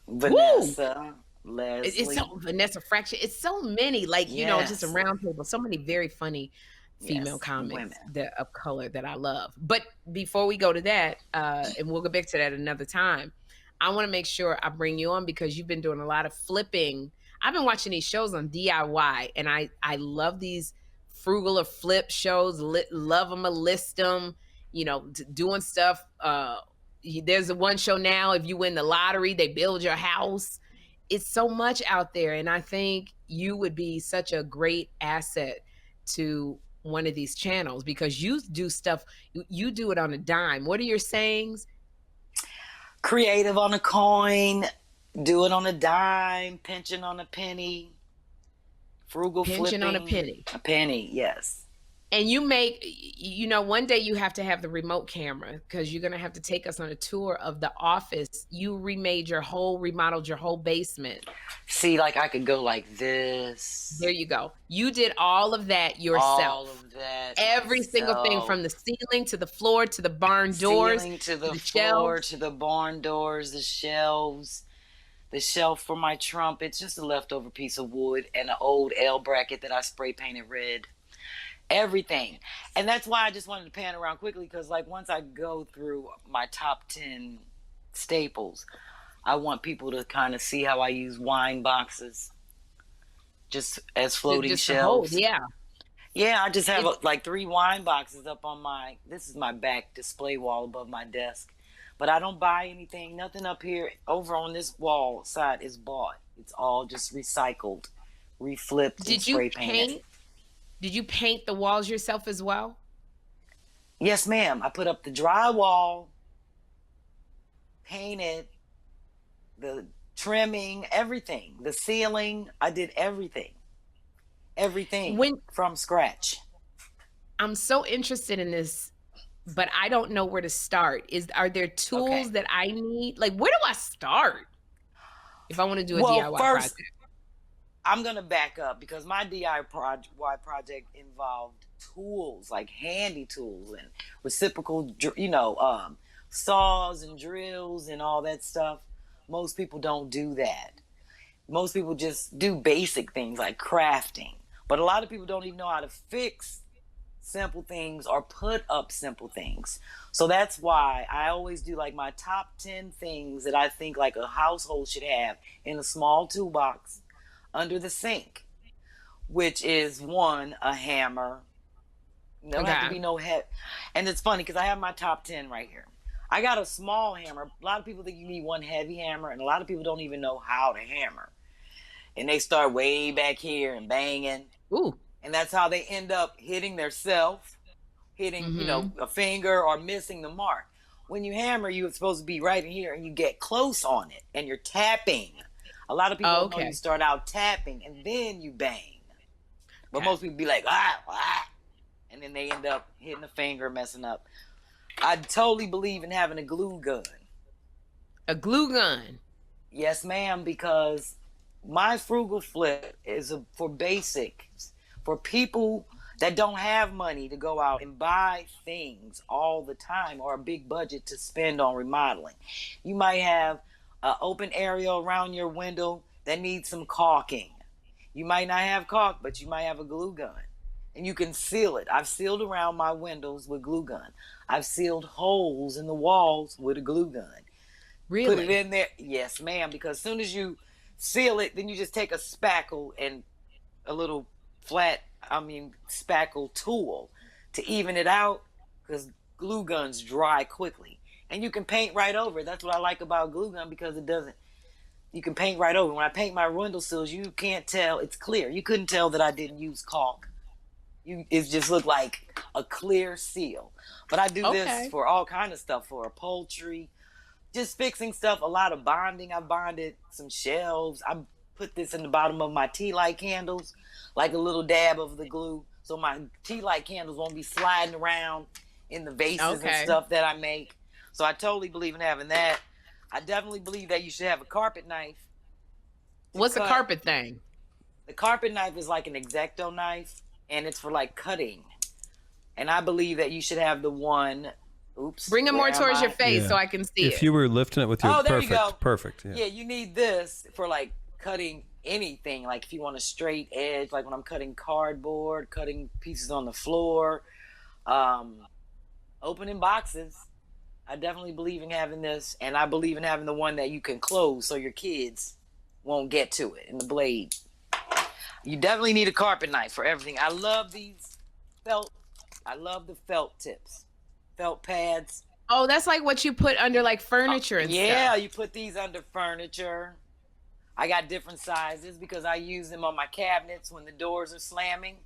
Vanessa, Leslie. It's so Vanessa Fraction. It's so many, like you know, just a Yes. round table. So many very funny female Yes, comics women. of color that I love. But before we go to that, and we'll go back to that another time, I want to make sure I bring you on because you've been doing a lot of flipping. I've been watching these shows on DIY, and I love these frugal or flip shows. Love them or list them. You know, doing stuff. There's a one show now. If you win the lottery, they build your house. It's so much out there, and I think you would be such a great asset to one of these channels because you do stuff. You do it on a dime. What are your sayings? Creative on a coin, do it on a dime, pinching on a penny, frugal Pinching flipping. on a penny. A penny, yes. And you make, you know, one day you have to have the remote camera because you're going to have to take us on a tour of the office. You remodeled your whole basement. See, like I could go like this. There you go. You did all of that yourself. All of that. Every single thing myself. from the ceiling to the floor to the barn doors. Ceiling to the floor shelves. to the barn doors, the shelves, the shelf for my trumpets, just a leftover piece of wood and an old L bracket that I spray painted red. Everything. And that's why I just wanted to pan around quickly because like once I go through my top 10 staples, I want people to kind of see how I use wine boxes just as floating Just to shelves. hold, yeah. Yeah, I just have like 3 wine boxes up on this is my back display wall above my desk. But I don't buy anything, nothing up here. Over on this wall side is bought. It's all just recycled, reflipped, and spray painted. Did you paint the walls yourself as well? Yes, ma'am. I put up the drywall, painted, the trimming, everything. The ceiling, I did everything. Everything from scratch. I'm so interested in this, but I don't know where to start. Are there tools that I need? Like, where do I start if I want to do a DIY project? I'm going to back up because my DIY project involved tools, like handy tools and reciprocal, saws and drills and all that stuff. Most people don't do that. Most people just do basic things like crafting. But a lot of people don't even know how to fix simple things or put up simple things. So that's why I always do like my top 10 things that I think like a household should have in a small toolbox under the sink, which is 1, a hammer. There don't have to be no head. And it's funny because I have my top 10 right here. I got a small hammer. A lot of people think you need one heavy hammer, and a lot of people don't even know how to hammer. And they start way back here and banging. Ooh. And that's how they end up hitting their self, hitting, a finger or missing the mark. When you hammer, you're supposed to be right in here and you get close on it and you're tapping. A lot of people don't know you start out tapping and then you bang. But most people be like, and then they end up hitting a finger, messing up. I totally believe in having a glue gun. A glue gun? Yes, ma'am, because my frugal flip is for basics, for people that don't have money to go out and buy things all the time or a big budget to spend on remodeling. You might have an open area around your window that needs some caulking. You might not have caulk, but you might have a glue gun. And you can seal it. I've sealed around my windows with glue gun. I've sealed holes in the walls with a glue gun. Really? Put it in there. Yes, ma'am. Because as soon as you seal it, then you just take a spackle and a little spackle tool to even it out, because glue guns dry quickly. And you can paint right over it. That's what I like about glue gun, because you can paint right over. When I paint my windowsills, you can't tell. It's clear. You couldn't tell that I didn't use caulk. It just looked like a clear seal. But I do this for all kind of stuff, for upholstery, just fixing stuff, a lot of bonding. I bonded some shelves. I put this in the bottom of my tea light candles, like a little dab of the glue, so my tea light candles won't be sliding around in the vases and stuff that I make. So I totally believe in having that. I definitely believe that you should have a carpet knife. What's a carpet thing? The carpet knife is like an X-Acto knife, and it's for like cutting. And I believe that you should have the one. Oops. Bring it more towards your face so I can see it. If you were lifting it with your there you go. Perfect. Yeah, you need this for like cutting anything. Like if you want a straight edge, like when I'm cutting cardboard, cutting pieces on the floor, opening boxes. I definitely believe in having this, and I believe in having the one that you can close so your kids won't get to it, and the blade. You definitely need a carpet knife for everything. I love these felt. I love the felt tips, felt pads. Oh, that's like what you put under like furniture and stuff. Yeah, you put these under furniture. I got different sizes because I use them on my cabinets when the doors are slamming.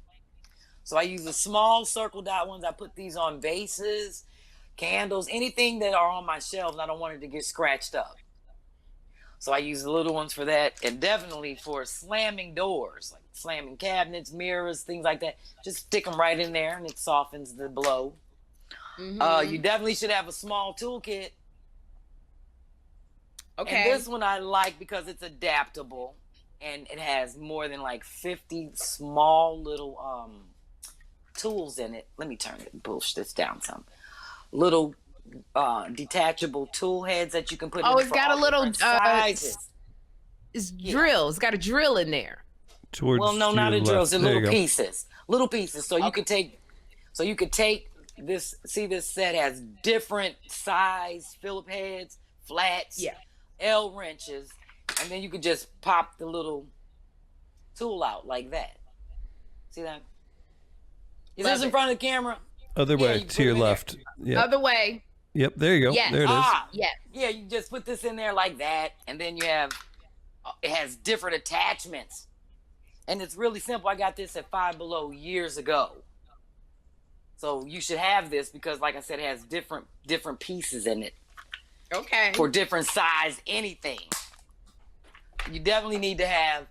So I use the small circle dot ones. I put these on vases, candles, anything that are on my shelves. I don't want it to get scratched up. So I use the little ones for that, and definitely for slamming doors, like slamming cabinets, mirrors, things like that. Just stick them right in there, and it softens the blow. Mm-hmm. You definitely should have a small toolkit. Okay. And this one I like because it's adaptable, and it has more than like 50 small little tools in it. Let me push this down some. Little detachable tool heads that you can put in. It's got a little sizes. Drill. It's got a drill in there. Not a drill. It's little pieces. Little pieces. So you could take this. See, this set has different size Phillip heads, flats, L wrenches, and then you could just pop the little tool out like that. See that? Is this in front of the camera? Other way, to your left. Yeah. Other way. Yep, there you go. Yes. There it is. Yeah, you just put this in there like that, and then it has different attachments. And it's really simple. I got this at Five Below years ago. So you should have this because, like I said, it has different pieces in it. Okay. For different size anything. You definitely need to have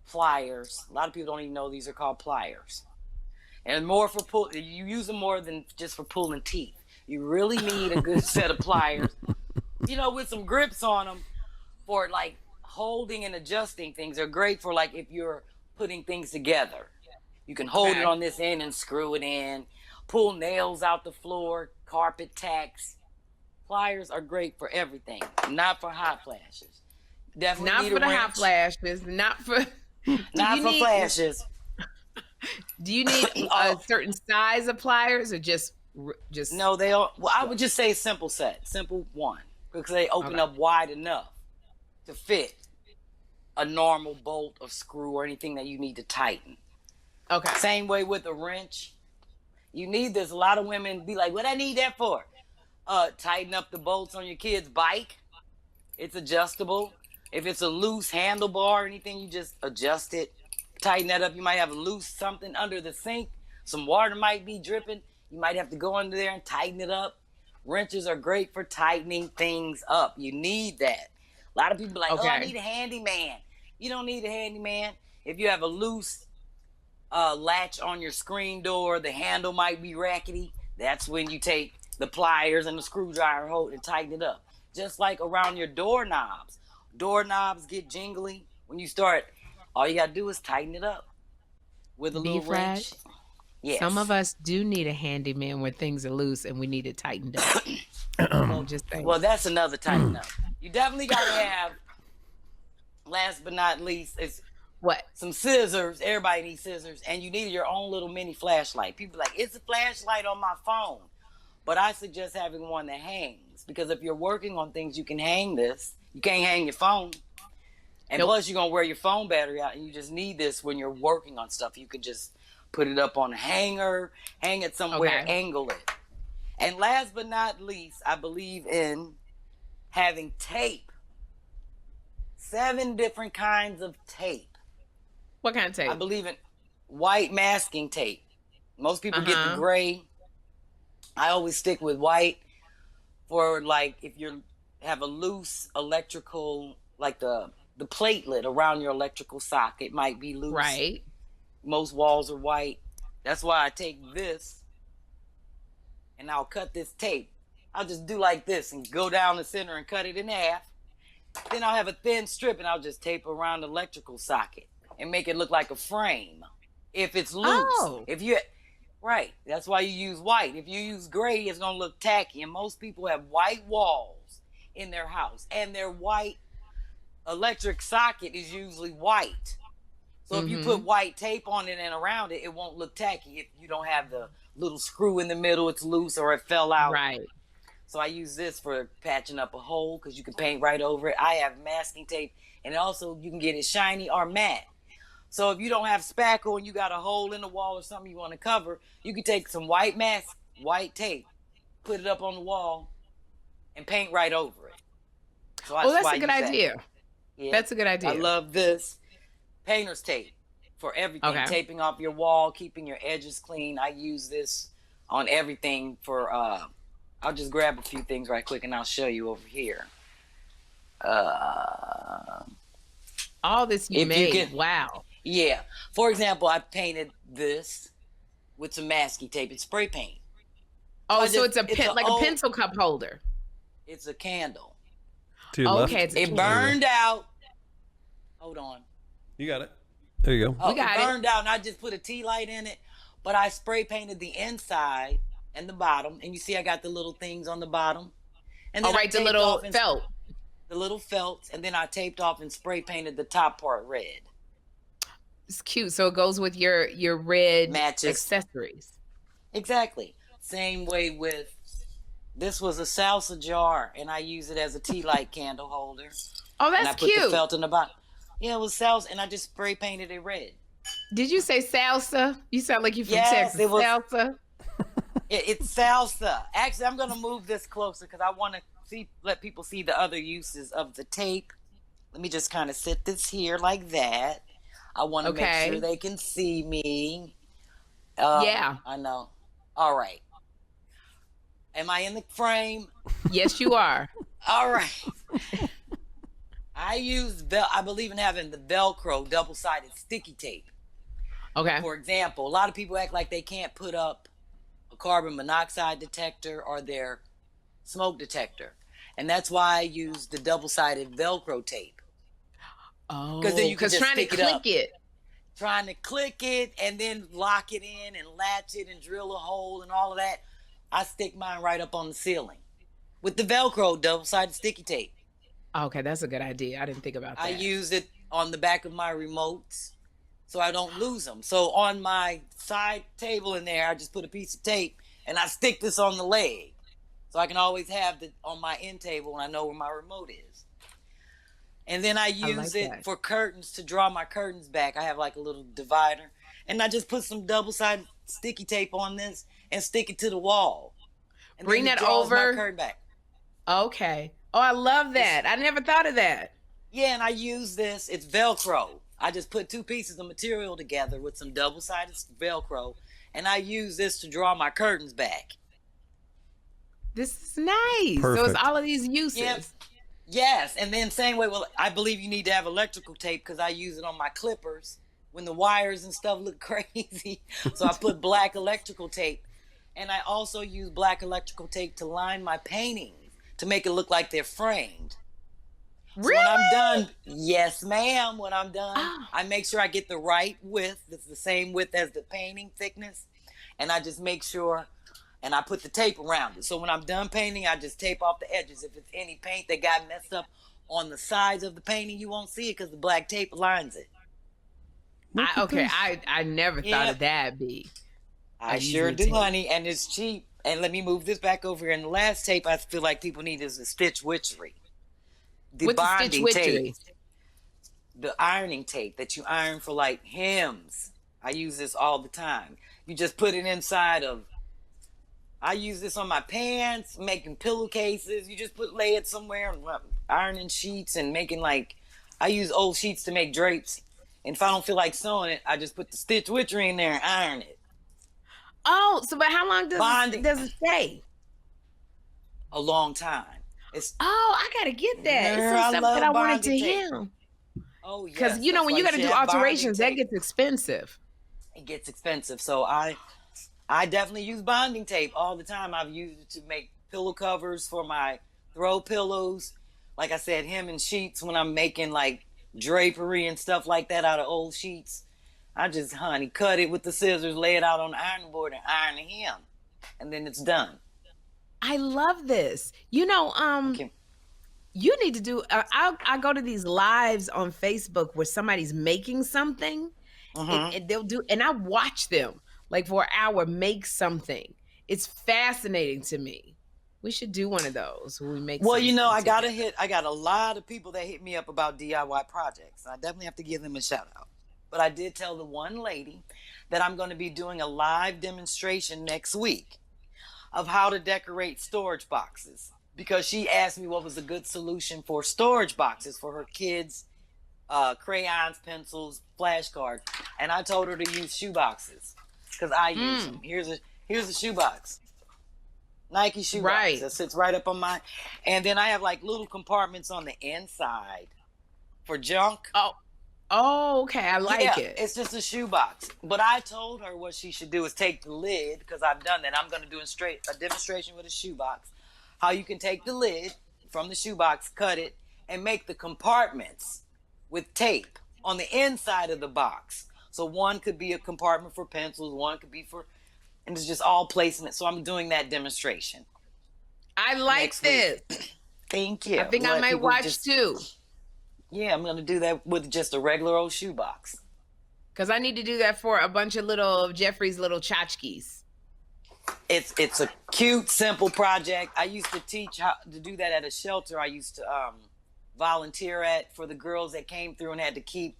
pliers. A lot of people don't even know these are called pliers. And more for you use them more than just for pulling teeth. You really need a good set of pliers, with some grips on them for like holding and adjusting things. They're great for like if you're putting things together. You can hold it on this end and screw it in, pull nails out the floor, carpet tacks. Pliers are great for everything, not for hot flashes. Definitely not need for a the wrench. hot flashes, not for flashes. Do you need a certain size of pliers or just? No, they are. Well, I would just say simple one, because they open up wide enough to fit a normal bolt or screw or anything that you need to tighten. Okay. Same way with a wrench. You need this. A lot of women be like, "What I need that for?" Tighten up the bolts on your kid's bike. It's adjustable. If it's a loose handlebar or anything, you just adjust it. Tighten that up. You might have a loose something under the sink. Some water might be dripping. You might have to go under there and tighten it up. Wrenches are great for tightening things up. You need that. A lot of people are like, I need a handyman. You don't need a handyman. If you have a loose latch on your screen door, the handle might be rackety. That's when you take the pliers and the screwdriver hold and tighten it up. Just like around your doorknobs. Doorknobs get jingly when you start, all you gotta do is tighten it up with a little wrench. Yes. Some of us do need a handyman when things are loose and we need it tightened up. Well, that's another tighten up. You definitely gotta have. Last but not least, is what? Some scissors. Everybody needs scissors, and you need your own little mini flashlight. People are like, it's a flashlight on my phone, but I suggest having one that hangs, because if you're working on things, you can hang this. You can't hang your phone, and plus you're gonna wear your phone battery out, and you just need this when you're working on stuff. You can just put it up on a hanger, hang it somewhere, angle it. And last but not least, I believe in having tape. 7 different kinds of tape. What kind of tape? I believe in white masking tape. Most people get the gray. I always stick with white for, like, if you have a loose electrical, like the platelet around your electrical socket might be loose. Right. Most walls are white. That's why I take this and I'll cut this tape. I'll just do like this and go down the center and cut it in half. Then I'll have a thin strip and I'll just tape around the electrical socket and make it look like a frame. If it's loose, right, that's why you use white. If you use gray, it's gonna look tacky. And most people have white walls in their house, and their white electric socket is usually white. So if you put white tape on it and around it, it won't look tacky. If you don't have the little screw in the middle, it's loose or it fell out. Right. So I use this for patching up a hole, because you can paint right over it. I have masking tape, and also you can get it shiny or matte. So if you don't have spackle and you got a hole in the wall or something you want to cover, you can take some white tape, put it up on the wall, and paint right over it. So that's a good idea. Yeah. That's a good idea. I love this. Painter's tape for everything. Okay. Taping off your wall, keeping your edges clean. I use this on everything for... I'll just grab a few things right quick and I'll show you over here. All this you made. Wow. Yeah. For example, I painted this with some masking tape. It's spray paint. Oh, so it's a pencil cup holder. It's a candle. Okay. It burned out. Hold on. You got it. There you go. Oh, it burned out, and I just put a tea light in it, but I spray painted the inside and the bottom, and you see I got the little things on the bottom. And then the little felt. The little felts, and then I taped off and spray painted the top part red. It's cute. So it goes with your red accessories. Exactly. Same way with, this was a salsa jar, and I use it as a tea light candle holder. Oh, that's cute. And I put the felt in the bottom. Yeah, it was salsa, and I just spray painted it red. Did you say salsa? You sound like you're from Texas. It was, salsa? It's salsa. Actually, I'm going to move this closer because I want to let people see the other uses of the tape. Let me just kind of sit this here like that. I want to make sure they can see me. Yeah. I know. All right. Am I in the frame? Yes, you are. All right. I believe in having the Velcro double-sided sticky tape. Okay. For example, a lot of people act like they can't put up a carbon monoxide detector or their smoke detector. And that's why I use the double-sided Velcro tape. Oh, because then you can just trying to click it. Trying to click it and then lock it in and latch it and drill a hole and all of that. I stick mine right up on the ceiling with the Velcro double-sided sticky tape. Okay, that's a good idea. I didn't think about that. I use it on the back of my remotes so I don't lose them. So on my side table in there, I just put a piece of tape and I stick this on the leg. So I can always have it on my end table and I know where my remote is. And then I use it for curtains to draw my curtains back. I have like a little divider. And I just put some double-sided sticky tape on this and stick it to the wall. And bring that over. My curtain back. Okay. Oh, I love that. I never thought of that. Yeah, and I use this. It's Velcro. I just put 2 pieces of material together with some double-sided Velcro, and I use this to draw my curtains back. This is nice. Perfect. So it's all of these uses. Yep. Yes, and then same way, well, I believe you need to have electrical tape because I use it on my clippers when the wires and stuff look crazy. So I put black electrical tape, and I also use black electrical tape to line my paintings to make it look like they're framed. Really? So when I'm done, yes, ma'am. When I'm done, I make sure I get the right width. It's the same width as the painting thickness. And I just make sure, and I put the tape around it. So when I'm done painting, I just tape off the edges. If it's any paint that got messed up on the sides of the painting, you won't see it because the black tape lines it. I never thought of that, B. I sure do, honey, and it's cheap. And let me move this back over here. And the last tape I feel like people need is the stitch witchery. What's the stitch witchery? The ironing tape that you iron for like hems. I use this all the time. You just put it inside of. I use this on my pants, making pillowcases. You just lay it somewhere, and ironing sheets and making like. I use old sheets to make drapes, and if I don't feel like sewing it, I just put the stitch witchery in there and iron it. Oh, so but how long does it stay? A long time. I gotta get that. It's something that I wanted to hear. Oh yeah. Because when you gotta do alterations, that gets expensive. It gets expensive. So I definitely use bonding tape all the time. I've used it to make pillow covers for my throw pillows. Like I said, hem and sheets when I'm making like drapery and stuff like that out of old sheets. I just, cut it with the scissors, lay it out on the ironing board and iron the hem. And then it's done. I love this. Okay. You need to do, I go to these lives on Facebook where somebody's making something and they'll do, and I watch them like for an hour make something. It's fascinating to me. We should do one of those where we make. Well, I got a lot of people that hit me up about DIY projects. I definitely have to give them a shout out. But I did tell the one lady that I'm going to be doing a live demonstration next week of how to decorate storage boxes, because she asked me what was a good solution for storage boxes for her kids, crayons, pencils, flashcards, and I told her to use shoe boxes because I use them. Here's a shoe box, Nike shoe box that sits right up on my, and then I have like little compartments on the inside for junk. Oh, okay. I like it. It's just a shoebox. But I told her what she should do is take the lid, because I've done that. I'm going to do a demonstration with a shoebox. How you can take the lid from the shoebox, cut it, and make the compartments with tape on the inside of the box. So one could be a compartment for pencils, one could be for, and it's just all placement. So I'm doing that demonstration. I like this. Thank you. I think I might watch too. Yeah, I'm going to do that with just a regular old shoebox. Because I need to do that for a bunch of Jeffrey's little tchotchkes. It's a cute, simple project. I used to teach how to do that at a shelter I used to volunteer at for the girls that came through and had to keep,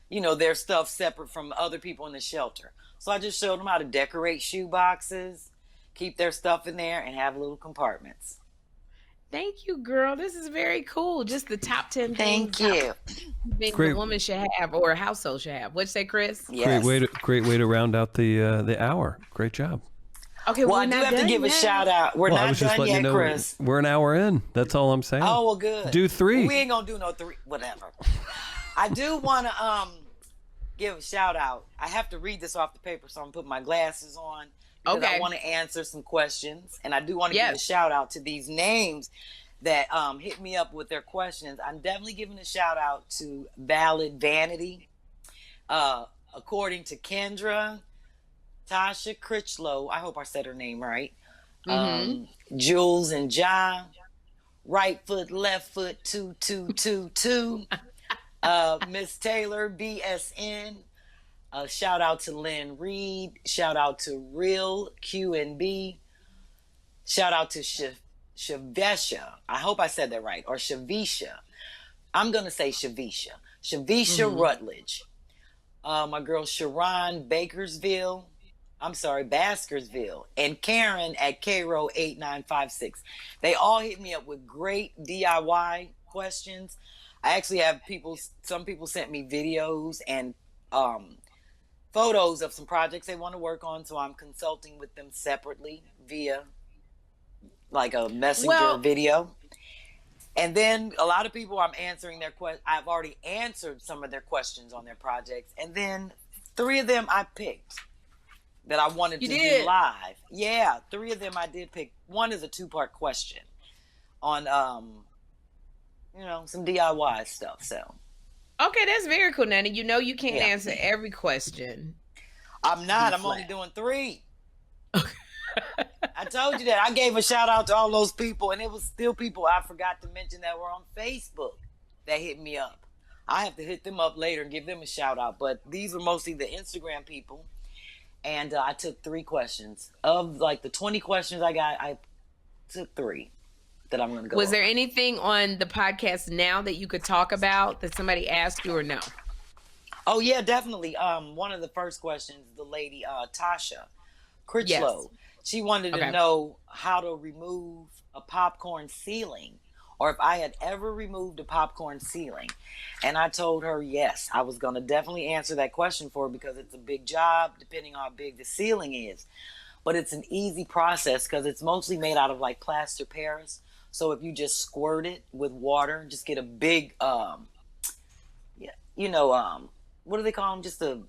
their stuff separate from other people in the shelter. So I just showed them how to decorate shoe boxes, keep their stuff in there, and have little compartments. Thank you, girl. This is very cool. Just the top 10 things a woman should have or a household should have. What'd you say, Chris? Yes. Great way to round out the hour. Great job. Okay, well, I do have to give a shout out. We're not done yet, Chris. We're an hour in. That's all I'm saying. Oh, well, good. Do 3. We ain't gonna do no 3. Whatever. I do want to give a shout out. I have to read this off the paper, so I'm putting my glasses on. Because I want to answer some questions, and I do want to give a shout out to these names that hit me up with their questions. I'm definitely giving a shout out to Valid Vanity, according to Kendra, Tasha Critchlow. I hope I said her name right. Jules and Ja, right foot, left foot, 2 Miss Taylor, BSN. Shout out to Lynn Reed. Shout out to Real QNB. Shout out to Shavisha. I hope I said that right. Or Shavisha. I'm going to say Shavisha. Shavisha Rutledge. My girl Sharon Baskersville. And Karen at Cairo 8956. They all hit me up with great DIY questions. I actually have some people sent me videos and photos of some projects they want to work on, so I'm consulting with them separately via like a messenger video. And then a lot of people, I'm answering their questions. I've already answered some of their questions on their projects, and then 3 of them I picked that I wanted to do live. Yeah, 3 of them I did pick. One is a 2-part question on some DIY stuff. So. Okay, that's very cool, Nanny. You know you can't answer every question. I'm not. I'm only doing 3. I told you that. I gave a shout out to all those people, and it was still people I forgot to mention that were on Facebook that hit me up. I have to hit them up later and give them a shout out. But these were mostly the Instagram people. And I took 3 questions. Of like the 20 questions I got, I took 3 that I'm going to go Was over. there anything on the podcast now that you could talk about that somebody asked you or no? Oh, yeah, definitely. One of the first questions, the lady, Tasha Critchlow, she wanted to know how to remove a popcorn ceiling, or if I had ever removed a popcorn ceiling. And I told her, yes, I was going to definitely answer that question for her because it's a big job, depending on how big the ceiling is. But it's an easy process because it's mostly made out of like plaster Paris. So if you just squirt it with water, just get a big, what do they call them? Just a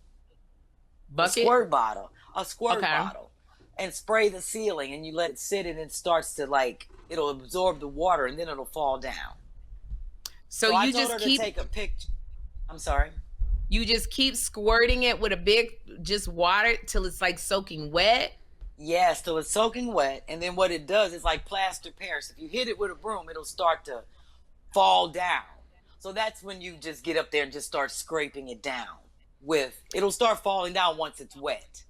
bucket? Squirt bottle. A squirt bottle. And spray the ceiling, and you let it sit, and it starts to it'll absorb the water, and then it'll fall down. So I you told just her keep to take a picture. I'm sorry. You just keep squirting it with a big just water till it's like soaking wet. Yes, till it's soaking wet, and then what it does is like plaster Paris. If you hit it with a broom, it'll start to fall down. So that's when you just get up there and just start scraping it down. It'll start falling down once it's wet.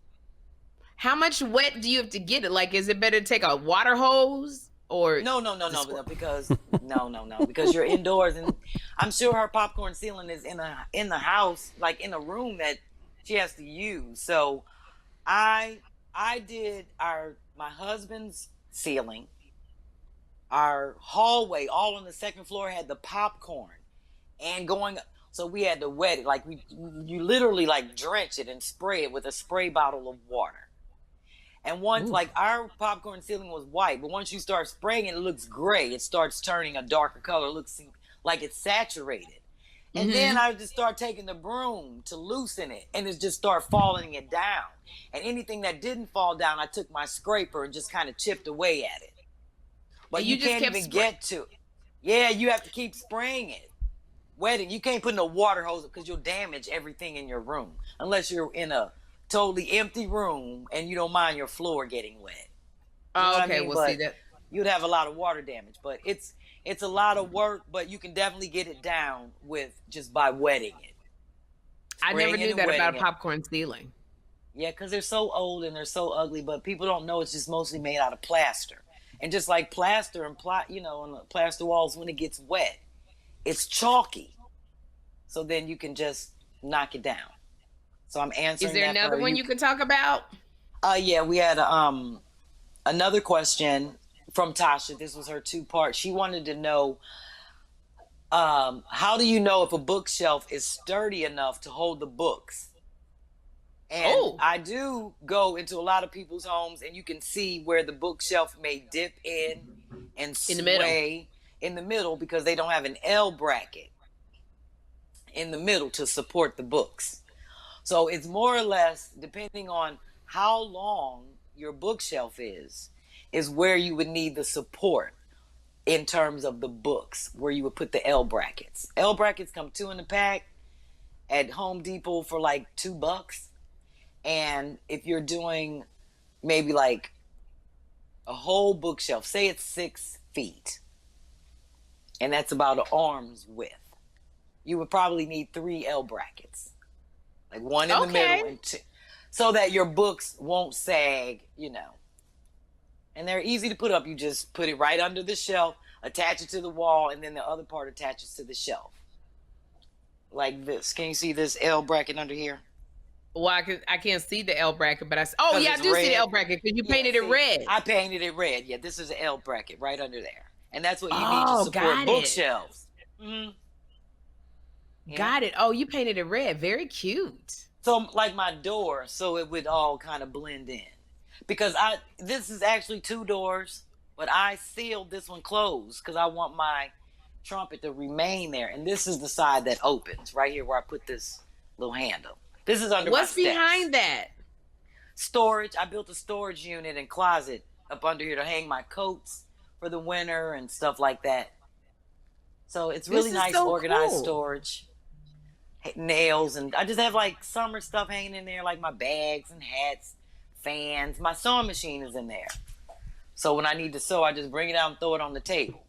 How much wet do you have to get it? Like, is it better to take a water hose or No, because you're indoors, and I'm sure her popcorn ceiling is in the house, like in a room that she has to use. So I did my husband's ceiling, our hallway, all on the second floor had the popcorn, and so we had to wet it. Like you literally like drench it and spray it with a spray bottle of water. And once, our popcorn ceiling was white, but once you start spraying it, it looks gray. It starts turning a darker color. It looks like it's saturated. And then I just start taking the broom to loosen it, and it just start falling it down. And anything that didn't fall down, I took my scraper and just kind of chipped away at it. But you can't even get to it. Yeah, you have to keep spraying it. Wetting. You can't put no water hose because you'll damage everything in your room unless you're in a totally empty room and you don't mind your floor getting wet. We'll see that. You'd have a lot of water damage, but it's a lot of work, but you can definitely get it down just by wetting it. I never knew that about a popcorn ceiling. Yeah, because they're so old and they're so ugly, but people don't know it's just mostly made out of plaster. And just like plaster and on the plaster walls, when it gets wet, it's chalky. So then you can just knock it down. So I'm answering. Is there another one you can talk about? Yeah, we had another question from Tasha. This was her 2-part. She wanted to know, how do you know if a bookshelf is sturdy enough to hold the books? And I do go into a lot of people's homes, and you can see where the bookshelf may dip in and sway in the middle because they don't have an L bracket in the middle to support the books. So it's more or less, depending on how long your bookshelf is where you would need the support in terms of the books, where you would put the L brackets. L brackets come 2 in the pack at Home Depot for like $2. And if you're doing maybe like a whole bookshelf, say it's 6 feet, and that's about an arm's width, you would probably need 3 L brackets. Like 1 in the middle and 2, so that your books won't sag, And they're easy to put up. You just put it right under the shelf, attach it to the wall, and then the other part attaches to the shelf. Like this. Can you see this L bracket under here? Well, I can't see the L bracket, but I do see the L bracket because you painted it red. I painted it red. Yeah, this is an L bracket right under there. And that's what you need to support bookshelves. Mm-hmm. Yeah. Got it. Oh, you painted it red. Very cute. So like my door, so it would all kind of blend in. Because this is actually 2 doors, but I sealed this one closed because I want my trumpet to remain there. And this is the side that opens right here where I put this little handle. This is under What's my steps. behind that? Storage. I built a storage unit and closet up under here to hang my coats for the winter and stuff like that. So it's really nice, so organized cool. storage. Nails, and I just have like summer stuff hanging in there, like my bags and hats, fans. My sewing machine is in there. So when I need to sew, I just bring it out and throw it on the table.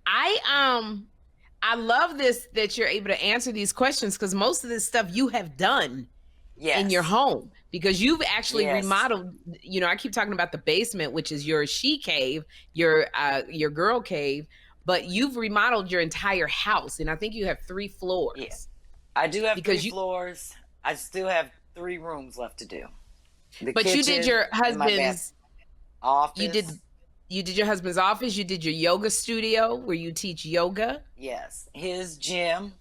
I love this that you're able to answer these questions, because most of this stuff you have done in your home, because you've actually remodeled. You know, I keep talking about the basement, which is your she cave, your girl cave, but you've remodeled your entire house, and I think you have 3 floors. Yeah, I do have 3 floors. I still have 3 rooms left to do. But you did your husband's office. You did your husband's office. You did your yoga studio where you teach yoga. Yes, his gym,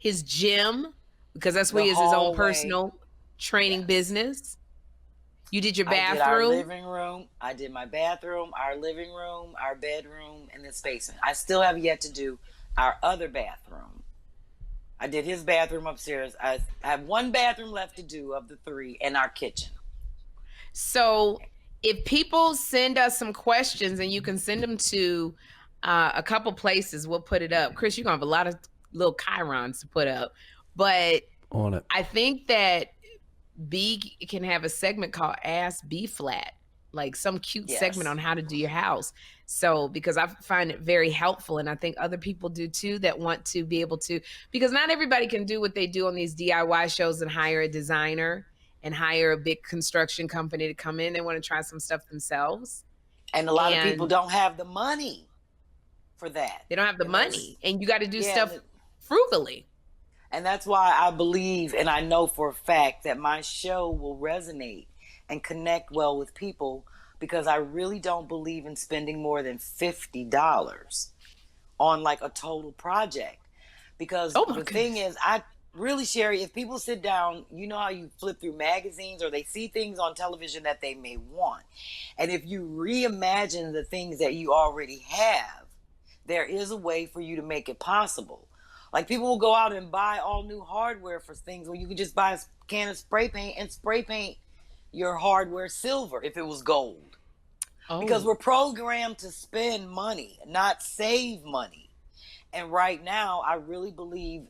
because that's where he has his own personal training business. You did your bathroom. I did our living room. I did my bathroom, our living room, our bedroom, and this basement. I still have yet to do our other bathroom. I did his bathroom upstairs. I have 1 bathroom left to do of the 3, and our kitchen. So if people send us some questions, and you can send them to a couple places, we'll put it up. Chris, you're going to have a lot of little chyrons to put up. But on it. I think that B can have a segment called Ask B Phlat, like some cute segment on how to do your house. So, because I find it very helpful, and I think other people do too, that want to be able to, because not everybody can do what they do on these DIY shows and hire a designer and hire a big construction company to come in. They want to try some stuff themselves. And a lot of people don't have the money for that. They don't have the money, and you got to do stuff frugally. And that's why I believe, and I know for a fact, that my show will resonate and connect well with people, because I really don't believe in spending more than $50 on like a total project. Because the thing is, I really, Sherri, if people sit down, you know how you flip through magazines or they see things on television that they may want. And if you reimagine the things that you already have, there is a way for you to make it possible. Like, people will go out and buy all new hardware for things where you could just buy a can of spray paint and spray paint your hardware silver if it was gold. Because we're programmed to spend money, not save money. And right now, I really believe,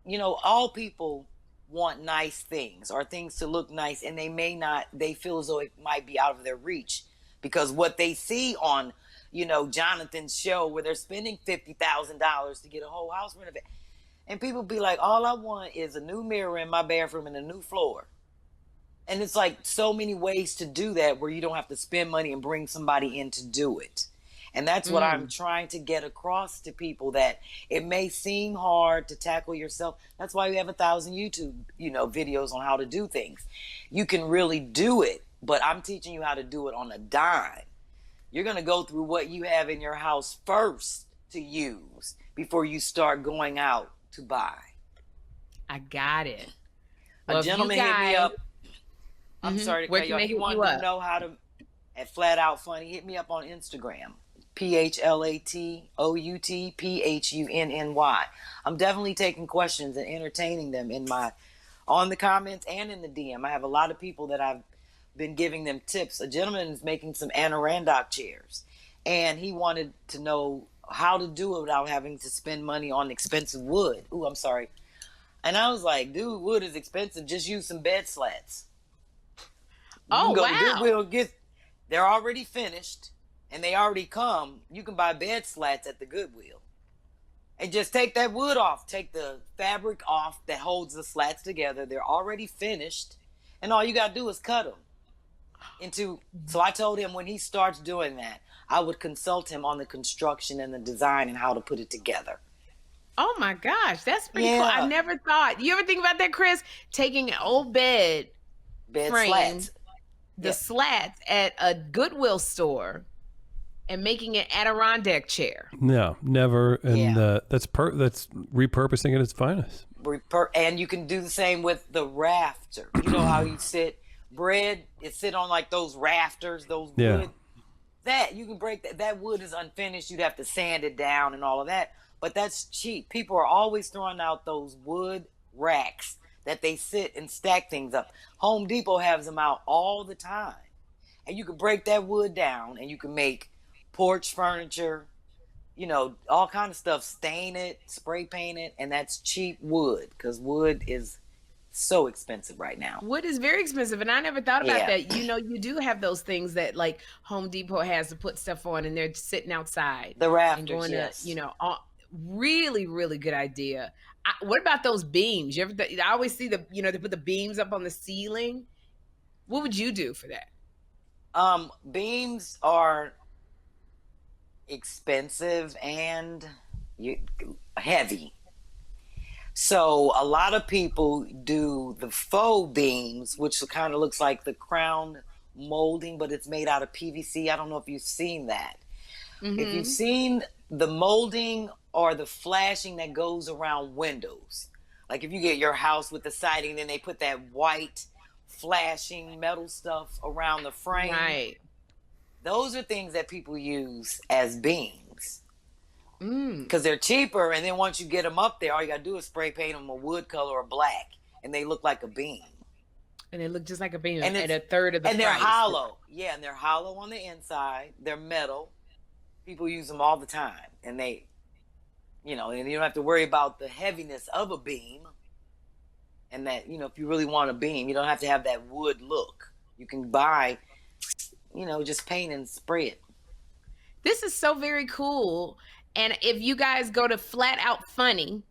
you know, all people want nice things or things to look nice, and they feel as though it might be out of their reach, because what they see on, you know, Jonathan's show where they're spending $50,000 to get a whole house renovated. And people be like, all I want is a new mirror in my bathroom and a new floor. And it's like so many ways to do that where you don't have to spend money and bring somebody in to do it. And that's what I'm trying to get across to people, that it may seem hard to tackle yourself. That's why we have 1,000 YouTube, you know, videos on how to do things. You can really do it, but I'm teaching you how to do it on a dime. You're going to go through what you have in your house first to use before you start going out to buy. I got it. A gentleman hit me up. I'm sorry to cut you off. He wanted to know how to, at Flat Out Funny, hit me up on Instagram. PHLATOUT PHUNNY. I'm definitely taking questions and entertaining them on the comments and in the DM. I have a lot of people that I've been giving them tips. A gentleman is making some Adirondack chairs, and he wanted to know how to do it without having to spend money on expensive wood. Ooh, I'm sorry. And I was like, dude, wood is expensive. Just use some bed slats. Oh, wow. They're already finished, and they already come. You can buy bed slats at the Goodwill. And just take that wood off. Take the fabric off that holds the slats together. They're already finished. And all you got to do is cut them. So I told him when he starts doing that, I would consult him on the construction and the design and how to put it together. Oh my gosh, that's pretty cool. I never thought. You ever think about that, Chris? Taking an old bed frame, slats. The slats at a Goodwill store, and making an Adirondack chair. No, never. And that's repurposing at its finest. And you can do the same with the rafter. You know how you bread is sit on like those rafters, those wood. That you can break that wood is unfinished. You'd have to sand it down and all of that. But that's cheap. People are always throwing out those wood racks that they sit and stack things up. Home Depot has them out all the time. And you can break that wood down and you can make porch furniture, all kind of stuff, stain it, spray paint it, and that's cheap wood, because wood is so expensive right now. Wood is very expensive, and I never thought about that. You do have those things that like Home Depot has to put stuff on, and they're sitting outside. The rafters, and going yes. to, really, really good idea. What about those beams? I always see they put the beams up on the ceiling. What would you do for that? Beams are expensive and heavy. So a lot of people do the faux beams, which kind of looks like the crown molding, but it's made out of PVC. I don't know if you've seen that. Mm-hmm. If you've seen the molding or the flashing that goes around windows, like if you get your house with the siding, then they put that white flashing metal stuff around the frame. Right. Those are things that people use as beams. Because they're cheaper, and then once you get them up there, all you gotta do is spray paint them a wood color or black, and they look like a beam. And they look just like a beam at a third of the price. And they're hollow. Yeah, and they're hollow on the inside. They're metal. People use them all the time, and they, and you don't have to worry about the heaviness of a beam. And that, if you really want a beam, you don't have to have that wood look. You can buy, just paint and spray it. This is so very cool. And if you guys go to Flat Out Funny,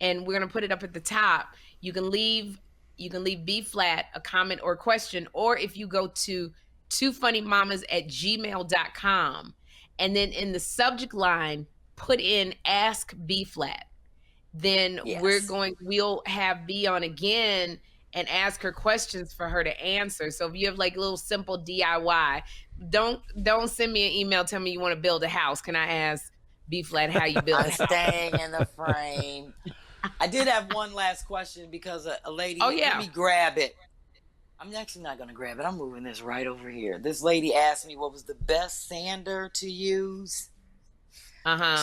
and we're gonna put it up at the top, you can leave BPhlat a comment or question, or if you go to twofunnymamas@gmail.com, and then in the subject line put in Ask BPhlat, then yes. we'll have B on again and ask her questions for her to answer. So if you have like little simple DIY, don't send me an email, tell me you want to build a house. Can I ask BPhlat how you build a house? I'm staying in the frame. I did have one last question because a lady, let me grab it. I'm actually not going to grab it. I'm moving this right over here. This lady asked me what was the best sander to use.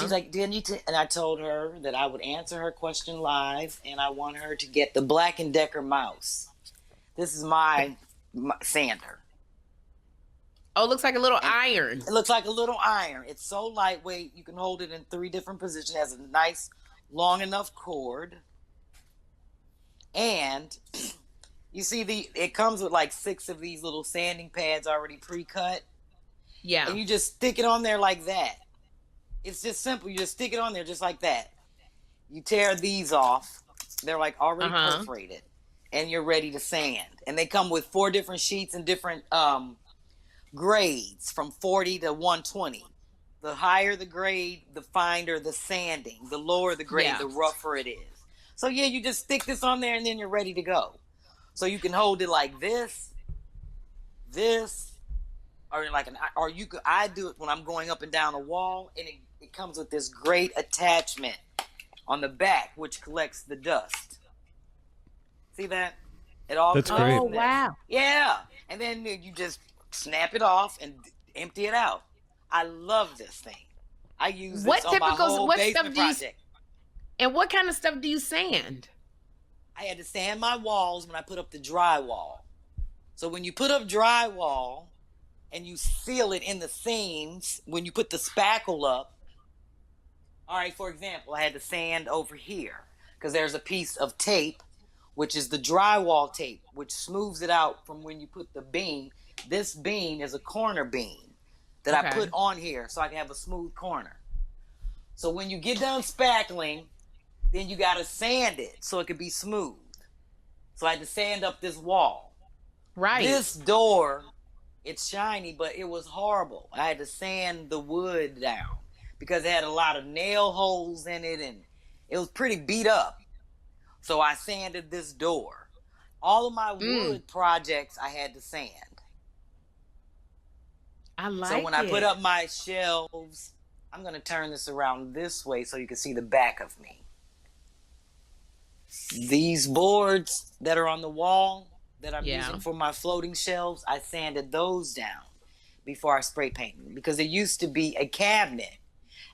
She's like, and I told her that I would answer her question live, and I want her to get the Black & Decker mouse. This is my sander. Oh, it looks like a little iron. It looks like a little iron. It's so lightweight. You can hold it in 3 different positions. It has a nice, long enough cord. And you see, it comes with like 6 of these little sanding pads already pre-cut. Yeah. And you just stick it on there like that. It's just simple. You just stick it on there just like that. You tear these off. They're like already perforated. And you're ready to sand. And they come with 4 different sheets and different grades from 40 to 120. The higher the grade, the finer the sanding. The lower the grade, the rougher it is. So yeah, you just stick this on there and then you're ready to go. So you can hold it like this, or I do it when I'm going up and down a wall, and it comes with this great attachment on the back, which collects the dust. See that? It all That's great. Oh, wow. Yeah. And then you just snap it off and empty it out. I love this thing. I use this on my whole basement project. And what kind of stuff do you sand? I had to sand my walls when I put up the drywall. So when you put up drywall and you seal it in the seams, when you put the spackle up, all right, for example, I had to sand over here because there's a piece of tape, which is the drywall tape, which smooths it out from when you put the beam. This beam is a corner beam that I put on here so I can have a smooth corner. So when you get done spackling, then you got to sand it so it can be smooth. So I had to sand up this wall. Right. This door, it's shiny, but it was horrible. I had to sand the wood down because it had a lot of nail holes in it and it was pretty beat up. So I sanded this door. All of my wood projects I had to sand. I like it. So when I put up my shelves, I'm going to turn this around this way so you can see the back of me. These boards that are on the wall that I'm using for my floating shelves, I sanded those down before I spray painted them because it used to be a cabinet.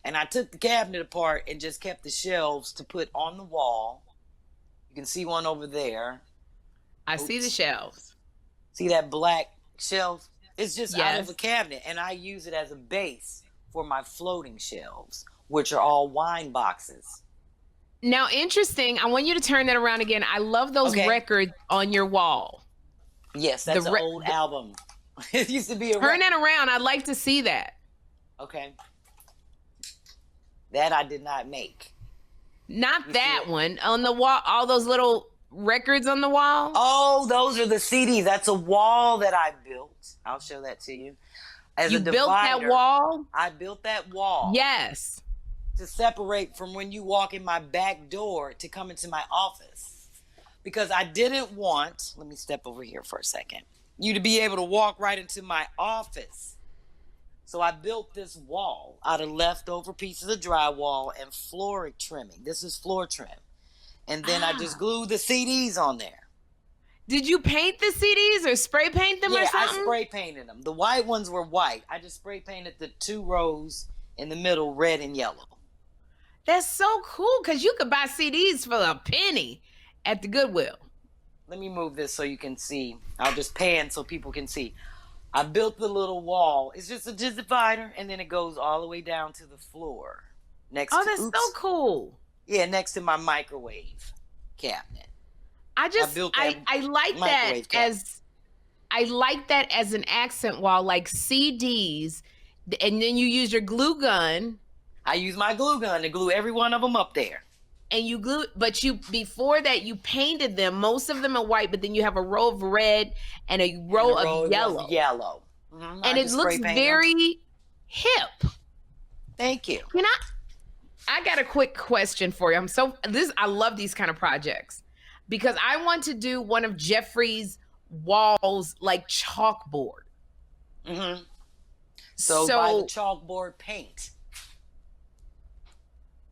And I took the cabinet apart and just kept the shelves to put on the wall. You can see one over there. I see the shelves. See that black shelf? It's just out of a cabinet, and I use it as a base for my floating shelves which are all wine boxes. Now, interesting. I want you to turn that around again. I love those records on your wall. Yes, that's an old album. It used to be a Turn that around. I'd like to see that. Okay. That I did not make. Not that one. On the wall, all those little records on the wall. Oh, those are the CDs. That's a wall that I built. I'll show that to you. As you built that wall? I built that wall. Yes. To separate from when you walk in my back door to come into my office. Because I didn't want, let me step over here for a second, you to be able to walk right into my office. So I built this wall out of leftover pieces of drywall and floor trimming. This is floor trim. And then I just glued the CDs on there. Did you paint the CDs or spray paint them or something? Yeah, I spray painted them. The white ones were white. I just spray painted the 2 rows in the middle, red and yellow. That's so cool because you could buy CDs for a penny at the Goodwill. Let me move this so you can see. I'll just pan so people can see. I built the little wall. It's just a divider, and then it goes all the way down to the floor. That's so cool. Yeah, next to my microwave cabinet. I like that as an accent wall, like CDs, and then you use your glue gun. I use my glue gun to glue every one of them up there. And you glue, but before that you painted them. Most of them are white, but then you have a row of red and a row of yellow. Mm-hmm. And it looks very hip. Thank you. I got a quick question for you. I love these kind of projects because I want to do one of Jeffrey's walls like chalkboard. Mm-hmm. So buy the chalkboard paint.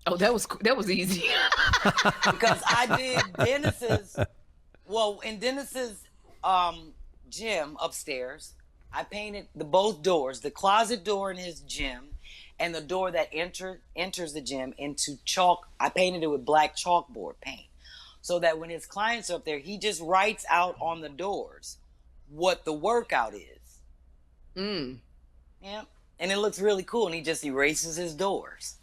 Oh, that was easy. Because I did Dennis's, in Dennis's gym upstairs, I painted both doors, the closet door in his gym and the door that enters the gym into chalk. I painted it with black chalkboard paint so that when his clients are up there, he just writes out on the doors what the workout is. Yeah. And it looks really cool. And he just erases his doors.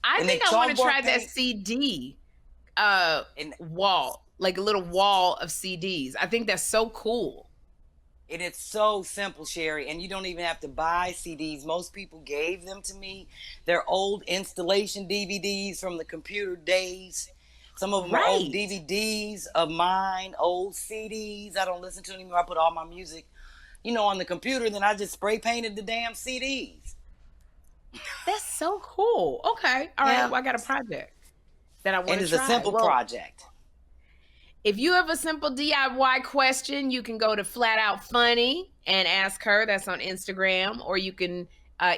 I think I want to try that CD wall, like a little wall of CDs. I think that's so cool. And it's so simple, Sherri, and you don't even have to buy CDs. Most people gave them to me. They're old installation DVDs from the computer days. Some of them are old DVDs of mine, old CDs I don't listen to anymore. I put all my music, on the computer, then I just spray painted the damn CDs. That's so cool. Okay. All right. Well, I got a project that I want to try. And it's a simple project. If you have a simple DIY question, you can go to Flat Out Funny and ask her. That's on Instagram. Or you can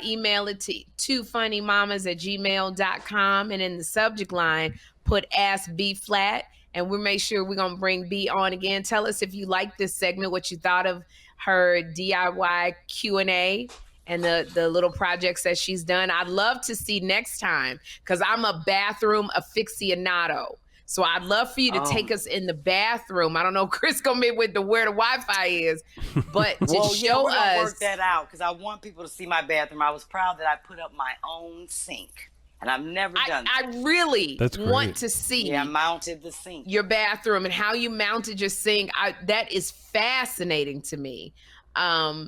email it to twofunnymamas@gmail.com. And in the subject line, put Ask B Phlat. And we'll make sure we're going to bring B on again. Tell us if you like this segment, what you thought of her DIY Q&A. And the little projects that she's done. I'd love to see next time because I'm a bathroom aficionado. So I'd love for you to take us in the bathroom. I don't know, Chris gonna be with where the Wi-Fi is, but to show us. Work that out because I want people to see my bathroom. I was proud that I put up my own sink, and I've never done that. I really want to see. Yeah, I mounted the sink. Your bathroom and how you mounted your sink. That is fascinating to me.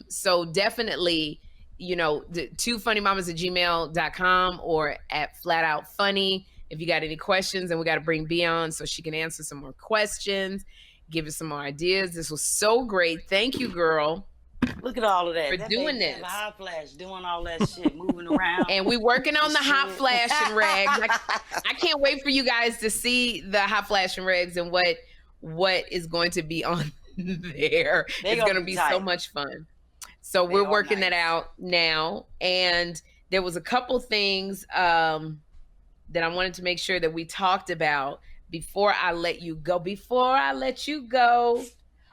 So definitely. The twofunnymamas@gmail.com or at Flat Out Funny. If you got any questions, and we got to bring B on so she can answer some more questions, give us some more ideas. This was so great. Thank you, girl. Look at all of that. For doing this. Hot flash, doing all that shit, moving around. And we working on the hot flash and rags. I can't wait for you guys to see the hot flash and rags and what is going to be on there. It's going to be so much fun. So we're working that out now. And there was a couple things that I wanted to make sure that we talked about before I let you go.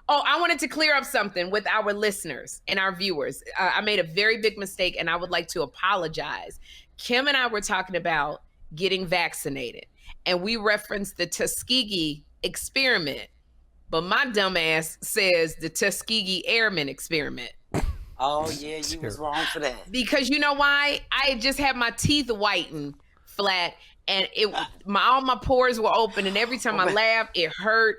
Oh, I wanted to clear up something with our listeners and our viewers. I made a very big mistake and I would like to apologize. Kym and I were talking about getting vaccinated and we referenced the Tuskegee experiment, but my dumb ass says the Tuskegee Airmen experiment. Oh, yeah, you was wrong for that. Because you know why? I had just had my teeth whitened flat, and all my pores were open, and every time I laughed, it hurt.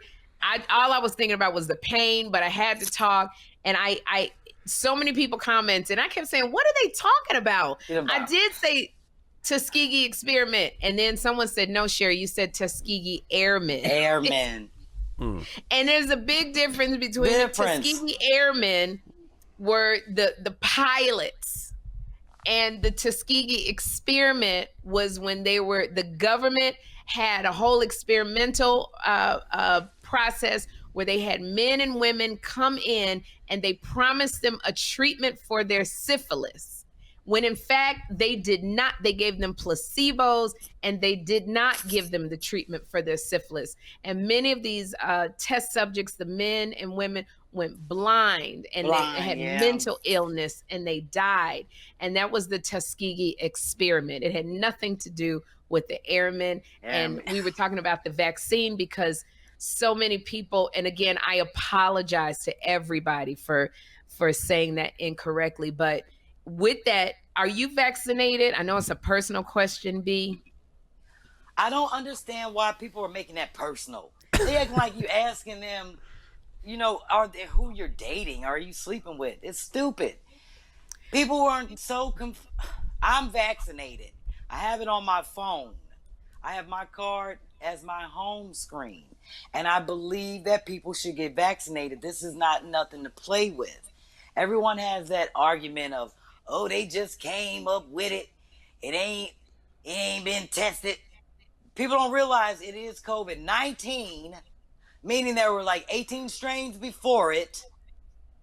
All I was thinking about was the pain, but I had to talk, and I so many people commented, and I kept saying, what are they talking about? I did say Tuskegee experiment, and then someone said, no, Sherri, you said Tuskegee Airmen. Airmen. And there's a big difference between the Tuskegee Airmen were the pilots, and the Tuskegee experiment was when the government had a whole experimental process where they had men and women come in and they promised them a treatment for their syphilis, when in fact they did not. They gave them placebos, and they did not give them the treatment for their syphilis. And many of these test subjects, the men and women, went blind, and they had mental illness, and they died. And that was the Tuskegee experiment. It had nothing to do with the airmen. And we were talking about the vaccine because so many people, and again, I apologize to everybody for saying that incorrectly, but with that, are you vaccinated? I know it's a personal question, B. I don't understand why people are making that personal. They act like you asking them, who you're dating, are you sleeping with? It's stupid. People aren't so I'm vaccinated. I have it on my phone. I have my card as my home screen. And I believe that people should get vaccinated. This is not nothing to play with. Everyone has that argument of, oh, they just came up with it. It ain't been tested. People don't realize it is COVID-19, meaning there were like 18 strains before it,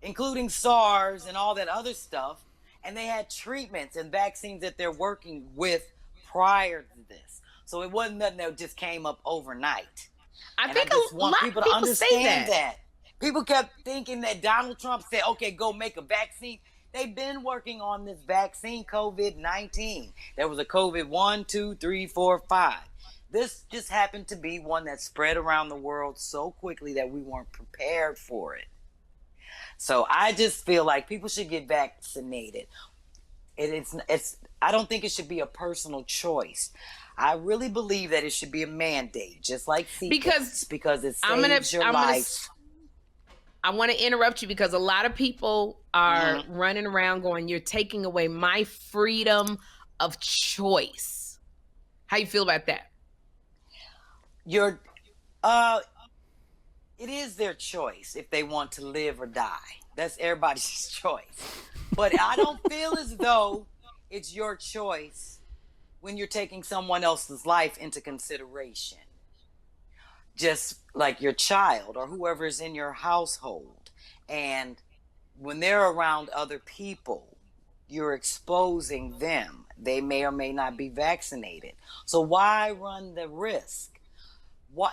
including SARS and all that other stuff. And they had treatments and vaccines that they're working with prior to this. So it wasn't nothing that just came up overnight. I think a lot of people to understand that. People kept thinking that Donald Trump said, okay, go make a vaccine. They've been working on this vaccine, COVID-19. There was a COVID 1, 2, 3, 4, 5. This just happened to be one that spread around the world so quickly that we weren't prepared for it. So I just feel like people should get vaccinated. I don't think it should be a personal choice. I really believe that it should be a mandate, just like CPAP, because it saves your life. I want to interrupt you because a lot of people are running around going, you're taking away my freedom of choice. How you feel about that? It is their choice if they want to live or die. That's everybody's choice. But I don't feel as though it's your choice when you're taking someone else's life into consideration. Just like your child or whoever is in your household. And when they're around other people, you're exposing them. They may or may not be vaccinated. So why run the risk?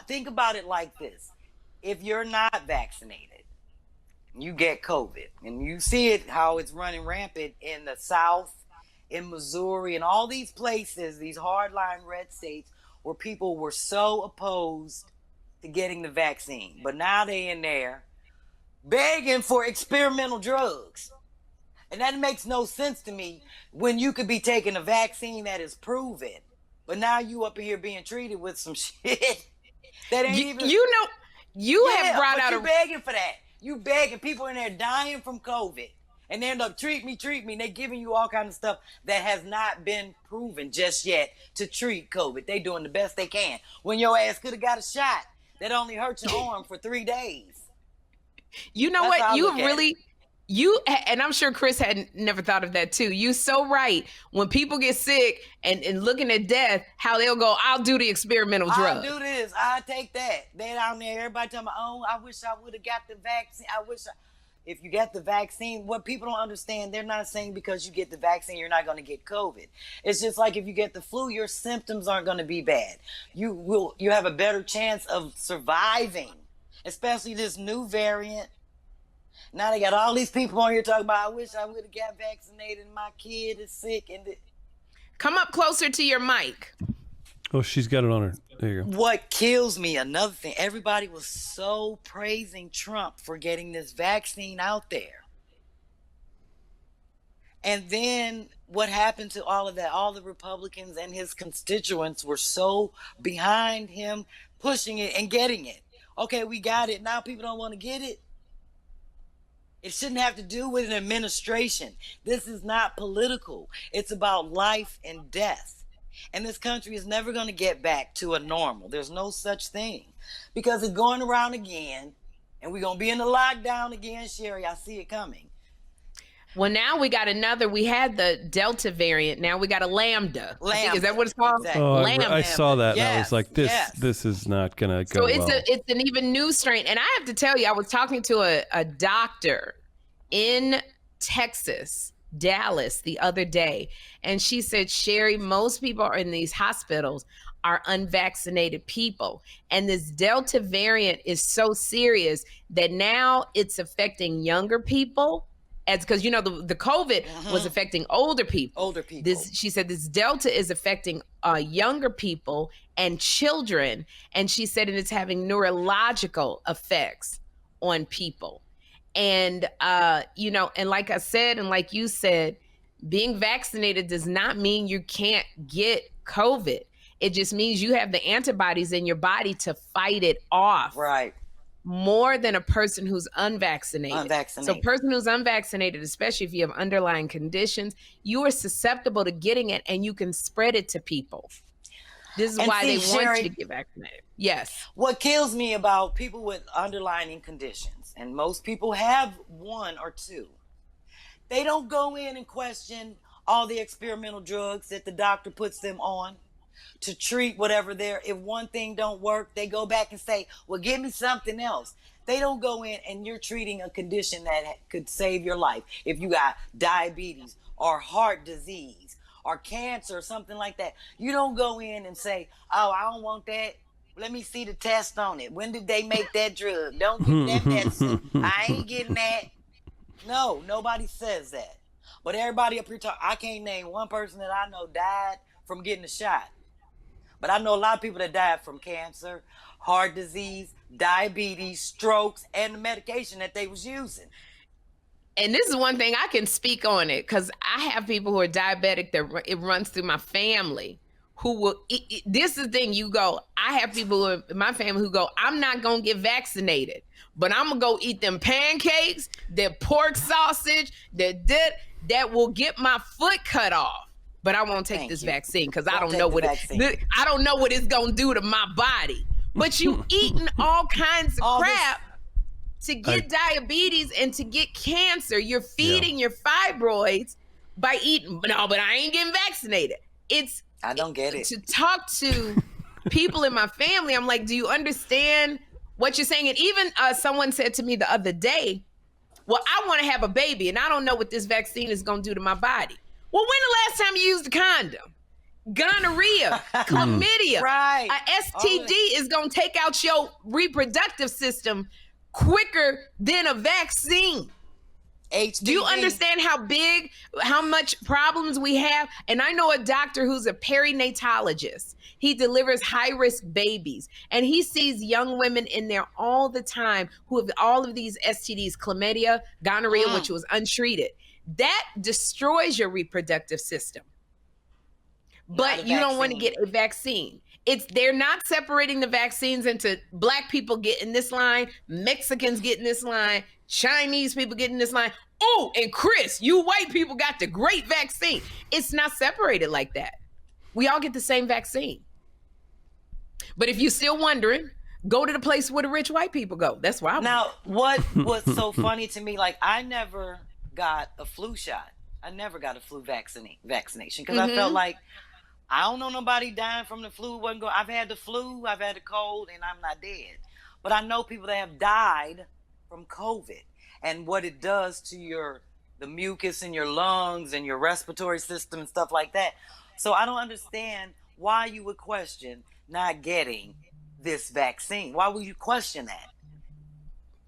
Think about it like this. If you're not vaccinated, you get COVID, and you see it, how it's running rampant in the South, in Missouri, and all these places, these hardline red states where people were so opposed to getting the vaccine. But now they in there begging for experimental drugs. And that makes no sense to me when you could be taking a vaccine that is proven. But now you up in here being treated with some shit that ain't even... You have brought out you begging for that. You begging. People in there dying from COVID. And they end up, treat me. And they're giving you all kind of stuff that has not been proven just yet to treat COVID. They doing the best they can. When your ass could have got a shot that only hurt your arm for 3 days. You know what? And I'm sure Chris had never thought of that too. You so right. When people get sick and looking at death, how they'll go, I'll do the experimental drug. I'll do this. I'll take that. They down there, everybody talking about, oh, I wish I would have got the vaccine. If you get the vaccine, what people don't understand, they're not saying because you get the vaccine, you're not going to get COVID. It's just like if you get the flu, your symptoms aren't going to be bad. You have a better chance of surviving, especially this new variant. Now they got all these people on here talking about, I wish I would have got vaccinated and my kid is sick. Come up closer to your mic. Oh, she's got it on her. There you go. What kills me, another thing, everybody was so praising Trump for getting this vaccine out there. And then what happened to all of that? All the Republicans and his constituents were so behind him pushing it and getting it. Okay, we got it. Now people don't want to get it. It shouldn't have to do with an administration. This is not political. It's about life and death. And this country is never going to get back to a normal. There's no such thing. Because it's going around again, and we're going to be in the lockdown again, Sherri. I see it coming. Well, now we got we had the Delta variant. Now we got a Lambda. Is that what it's called? Exactly. Oh, Lambda. I saw that, and I was Yes, like, this yes. this is not going to go So it's well. it's an even new strain. And I have to tell you, I was talking to a doctor in Texas, Dallas, the other day, and she said, Sherri, most people are in these hospitals are unvaccinated people. And this Delta variant is so serious that now it's affecting younger people. Because, you know, the COVID was affecting older people. Older people. She said this Delta is affecting younger people and children. And she said, and it's having neurological effects on people. And, you know, and like I said, and like you said, being vaccinated does not mean you can't get COVID. It just means you have the antibodies in your body to fight it off. Right. More than a person who's unvaccinated. Unvaccinated. So a person who's unvaccinated, especially if you have underlying conditions, you are susceptible to getting it and you can spread it to people. This is why they want you to get vaccinated. Yes. What kills me about people with underlying conditions, and most people have one or two, they don't go in and question all the experimental drugs that the doctor puts them on to treat whatever if one thing don't work, they go back and say, well, give me something else. They don't go in and you're treating a condition that could save your life. If you got diabetes or heart disease or cancer or something like that, you don't go in and say, oh, I don't want that. Let me see the test on it. When did they make that drug? Don't give that medicine. I ain't getting that. No, nobody says that. But everybody up here I can't name one person that I know died from getting a shot. But I know a lot of people that died from cancer, heart disease, diabetes, strokes, and the medication that they was using. And this is one thing I can speak on it because I have people who are diabetic that it runs through my family who will, this is the thing, I have people in my family who go, I'm not going to get vaccinated, but I'm going to go eat them pancakes, their pork sausage, that will get my foot cut off. But I won't take this vaccine because I don't know what it's gonna do to my body. But you eating all kinds of crap to get diabetes and to get cancer. You're feeding your fibroids by eating. No, but I ain't getting vaccinated. I don't get it. To talk to people in my family, I'm like, do you understand what you're saying? And even someone said to me the other day, well, I want to have a baby and I don't know what this vaccine is gonna do to my body. Well, when the last time you used a condom? Gonorrhea, chlamydia, right. A STD is going to take out your reproductive system quicker than a vaccine. HPV. Do you understand how much problems we have? And I know a doctor who's a perinatologist. He delivers high-risk babies. And he sees young women in there all the time who have all of these STDs, chlamydia, gonorrhea, which was untreated. That destroys your reproductive system. But you don't want to get a vaccine. They're not separating the vaccines into black people get in this line, Mexicans get in this line, Chinese people get in this line. Oh, and Chris, you white people got the great vaccine. It's not separated like that. We all get the same vaccine. But if you're still wondering, go to the place where the rich white people go. That's where I went. Now, what was so funny to me, like I never got a flu shot. I never got a flu vaccination because I felt like I don't know nobody dying from the flu. I've had the flu, I've had the cold, and I'm not dead. But I know people that have died from COVID and what it does to the mucus in your lungs and your respiratory system and stuff like that. So I don't understand why you would question not getting this vaccine. Why would you question that?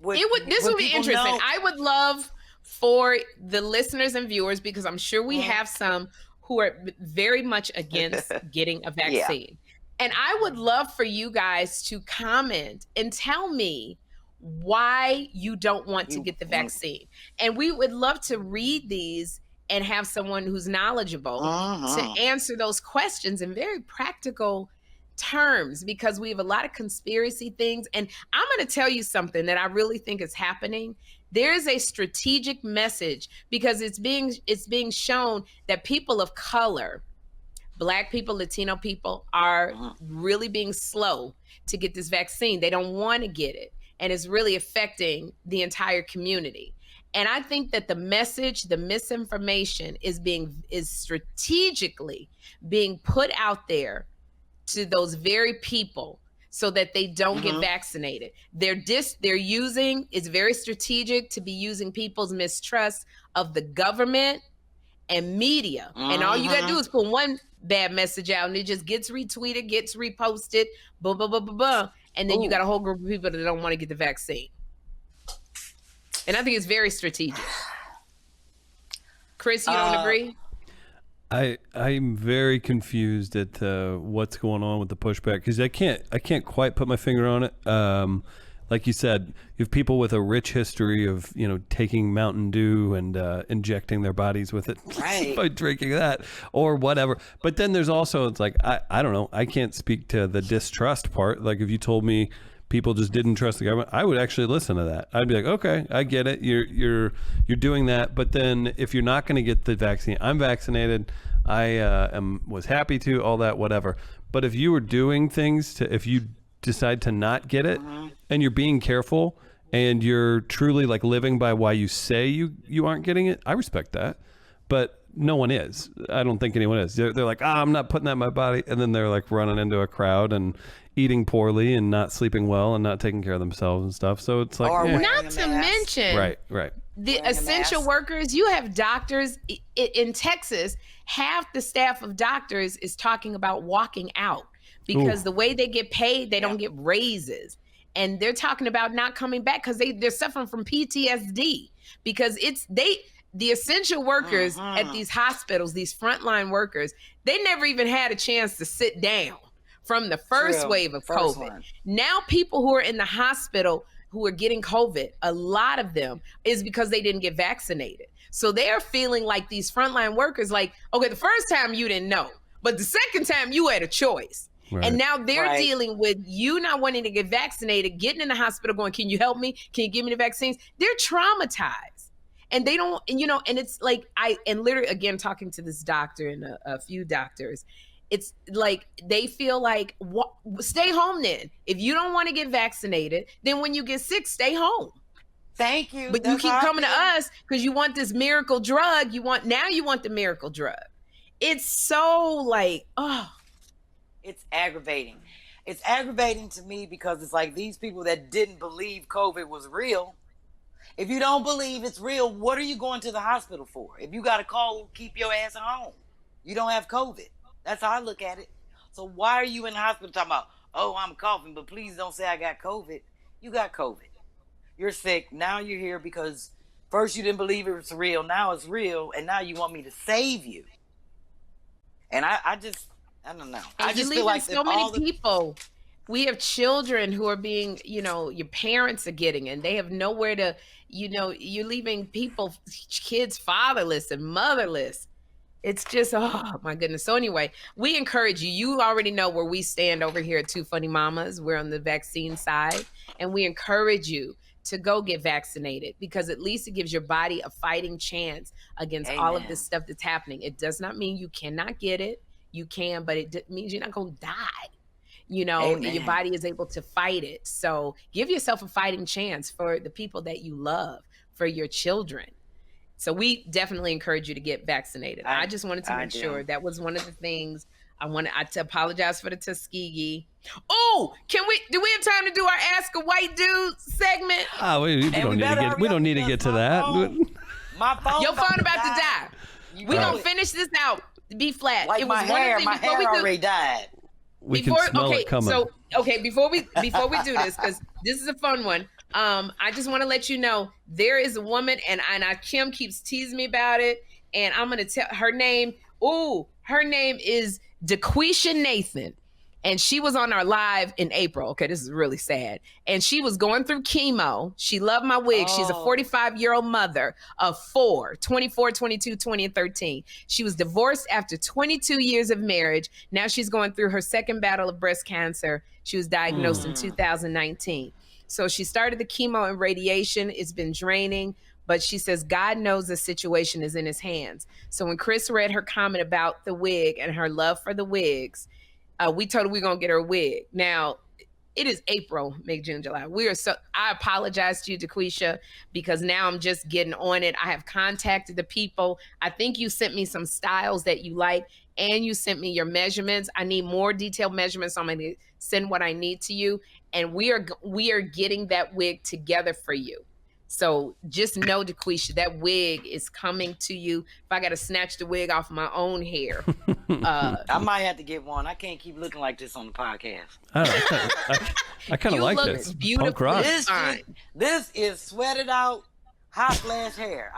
This would be interesting. I would love for the listeners and viewers, because I'm sure we have some who are very much against getting a vaccine. And I would love for you guys to comment and tell me why you don't want to get the vaccine. And we would love to read these and have someone who's knowledgeable to answer those questions in very practical terms, because we have a lot of conspiracy things. And I'm going to tell you something that I really think is happening. There's a strategic message, because it's being shown that people of color, Black people, Latino people, are really being slow to get this vaccine. They don't want to get it. And it's really affecting the entire community. And I think that the message, the misinformation is strategically being put out there to those very people so that they don't get vaccinated. They're using, it's very strategic to be using people's mistrust of the government and media. And all you gotta do is put one bad message out and it just gets retweeted, gets reposted, blah, blah, blah, blah, blah. And then you got a whole group of people that don't want to get the vaccine. And I think it's very strategic. Chris, you don't agree? I'm very confused at what's going on with the pushback, because I can't quite put my finger on it. Like you said, you have people with a rich history of taking Mountain Dew and injecting their bodies with it by drinking that or whatever. But then there's also, it's like I don't know. I can't speak to the distrust part. Like if you told me people just didn't trust the government, I would actually listen to that. I'd be like, okay, I get it. You're doing that. But then if you're not going to get the vaccine, I'm vaccinated. I was happy to, all that, whatever. But if you were doing things if you decide to not get it and you're being careful and you're truly like living by why you say you aren't getting it, I respect that. But no one is. I don't think anyone is. They're like, I'm not putting that in my body. And then they're like running into a crowd and eating poorly and not sleeping well and not taking care of themselves and stuff. So it's like, not to mention, right. The essential workers. You have doctors in Texas. Half the staff of doctors is talking about walking out because the way they get paid, they don't get raises. And they're talking about not coming back because they're suffering from PTSD, because the essential workers at these hospitals, these frontline workers, they never even had a chance to sit down from the first wave of COVID. Now people who are in the hospital who are getting COVID, a lot of them is because they didn't get vaccinated. So they're feeling like these frontline workers, like, okay, the first time you didn't know, but the second time you had a choice. Right. And now they're dealing with you not wanting to get vaccinated, getting in the hospital going, can you help me? Can you give me the vaccines? They're traumatized. And they don't, and it's like, and literally, again, talking to this doctor and a few doctors, it's like they feel like, stay home then. If you don't want to get vaccinated, then when you get sick, stay home. Thank you. But you keep coming to us because you want this miracle drug. You want the miracle drug. It's so like, it's aggravating. It's aggravating to me because it's like these people that didn't believe COVID was real. If you don't believe it's real, what are you going to the hospital for? If you got a cold, keep your ass at home. You don't have COVID. That's how I look at it. So why are you in the hospital talking about, I'm coughing, but please don't say I got COVID. You got COVID. You're sick. Now you're here because first you didn't believe it was real. Now it's real. And now you want me to save you. And I don't know. And I just feel like so many people. We have children who are being, your parents are getting, and they have nowhere to, you're leaving kids fatherless and motherless. It's just, oh my goodness. So anyway, we encourage you. You already know where we stand over here at Two Funny Mamas. We're on the vaccine side, and we encourage you to go get vaccinated, because at least it gives your body a fighting chance against all of this stuff that's happening. It does not mean you cannot get it. You can, but it means you're not going to die. Your body is able to fight it. So give yourself a fighting chance for the people that you love, for your children. So we definitely encourage you to get vaccinated. I just wanted to make sure that was one of the things I wanted. To apologize for the Tuskegee. Oh, do we have time to do our Ask a White Dude segment? We don't need to get to that. My phone. Your phone about to die. We're going to finish this out. BPhlat. Like my hair already died. We can smell it coming. So, before we do this, because this is a fun one, I just want to let you know there is a woman, and Kym keeps teasing me about it, and I'm going to tell her name. Her name is DeQuisha Nathan. And she was on our live in April. Okay, this is really sad. And she was going through chemo. She loved my wig. She's a 45-year-old mother of 4, 24, 22, 20, and 13. She was divorced after 22 years of marriage. Now she's going through her second battle of breast cancer. She was diagnosed in 2019. So she started the chemo and radiation. It's been draining. But she says, God knows the situation is in his hands. So when Chris read her comment about the wig and her love for the wigs, we told her we're going to get her a wig. Now, it is April, May, June, July. I apologize to you, DeQuisha, because now I'm just getting on it. I have contacted the people. I think you sent me some styles that you like, and you sent me your measurements. I need more detailed measurements. I'm going to send what I need to you. And we are getting that wig together for you. So just know, DeQuisha, that wig is coming to you. If I got to snatch the wig off my own hair. I might have to get one. I can't keep looking like this on the podcast. I kind of like this. Beautiful. Punk rock. This is sweated out, hot flash hair.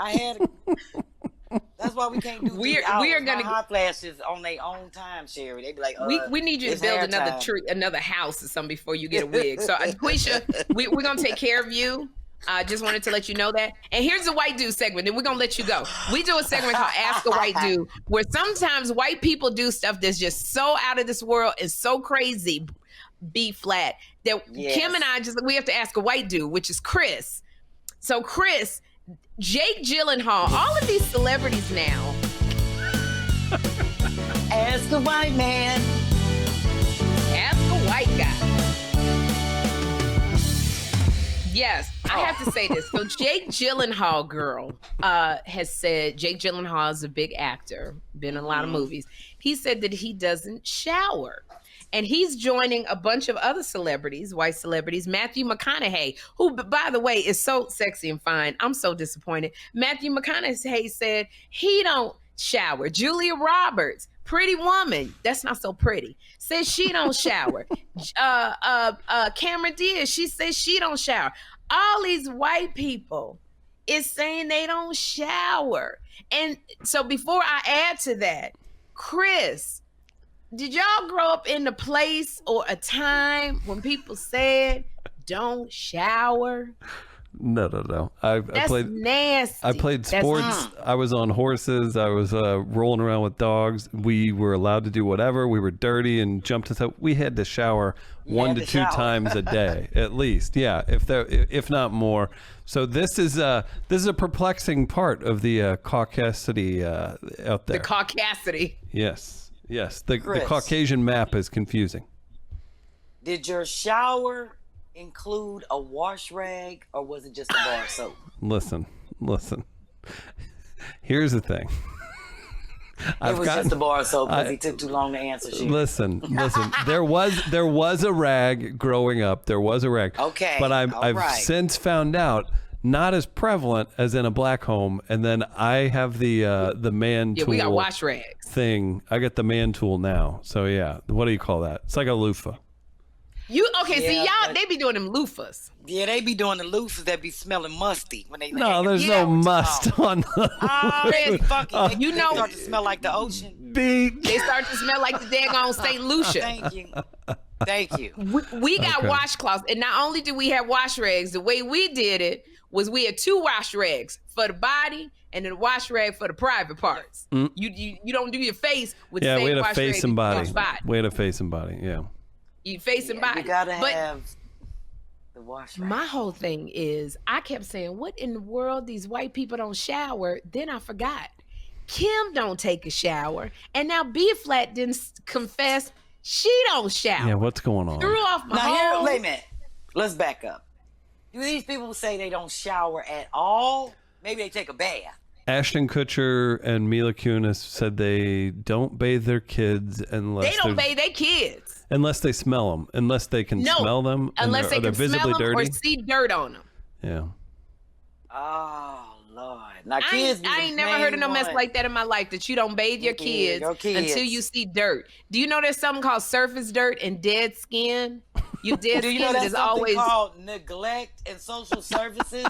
That's why we can't do we are gonna hot flashes on their own time, Sherri. They be like, we need you to build another house or something before you get a wig. So, DeQuisha, we're gonna take care of you. I just wanted to let you know that. And here's the white dude segment, then we're going to let you go. We do a segment called Ask a White Dude, where sometimes white people do stuff that's just so out of this world and so crazy, BPhlat, that Kym and I we have to ask a white dude, which is Chris. So Chris, Jake Gyllenhaal, all of these celebrities now. Ask a white man. Ask a white guy. Yes, I have to say this. So Jake Gyllenhaal, girl, has said, Jake Gyllenhaal is a big actor, been in a lot of movies. He said that he doesn't shower. And he's joining a bunch of other celebrities, white celebrities. Matthew McConaughey, who, by the way, is so sexy and fine. I'm so disappointed. Matthew McConaughey said he don't shower. Julia Roberts, pretty woman, that's not so pretty, says she don't shower. Cameron Diaz, she says she don't shower. All these white people is saying they don't shower. And so before I add to that, Chris, did y'all grow up in a place or a time when people said don't shower? No. That's nasty. I played sports. I was on horses. I was rolling around with dogs. We were allowed to do whatever. We were dirty and jumped us up. We had to shower 1 to 2 times a day, at least. Yeah, if not more. So this is a perplexing part of the caucasity out there. The caucasity. Yes. The Caucasian map is confusing. Did your shower include a wash rag, or was it just a bar of soap? Listen. Here's the thing. It was just a bar of soap because he took too long to answer shit. Listen. There was a rag growing up. There was a rag. Okay. But I've since found out not as prevalent as in a black home. And then I have the man tool. Yeah, we got wash rags thing. I got the man tool now. So yeah, what do you call that? It's like a loofah. See, y'all, they be doing them loofahs. Yeah, they be doing the loofahs that be smelling musty when they. No, there's no must on the. They funky. They start to smell like the ocean. They start to smell like the daggone St. Lucia. Thank you. We got washcloths, and not only do we have wash rags, the way we did it was we had 2 wash rags for the body and then a wash rag for the private parts. You don't do your face with the same we had wash a face rag and body. We had a face and body. Yeah. You face and body. You gotta have the wash rag. My whole thing is, I kept saying, what in the world, these white people don't shower? Then I forgot. Kym don't take a shower. And now BPhlat didn't confess she don't shower. Yeah, what's going on? Threw off my whole... Wait a minute. Let's back up. Do these people say they don't shower at all? Maybe they take a bath. Ashton Kutcher and Mila Kunis said they don't bathe their kids unless they don't bathe their kids. Unless they smell them, unless they can smell them, unless they can visibly smell them dirty. or see dirt on them. Yeah. Oh Lord! Now I ain't never heard of no mess like that in my life. That you don't bathe your kids until you see dirt. Do you know there's something called surface dirt and dead skin? You dead Do skin you know that's is always called neglect and social services.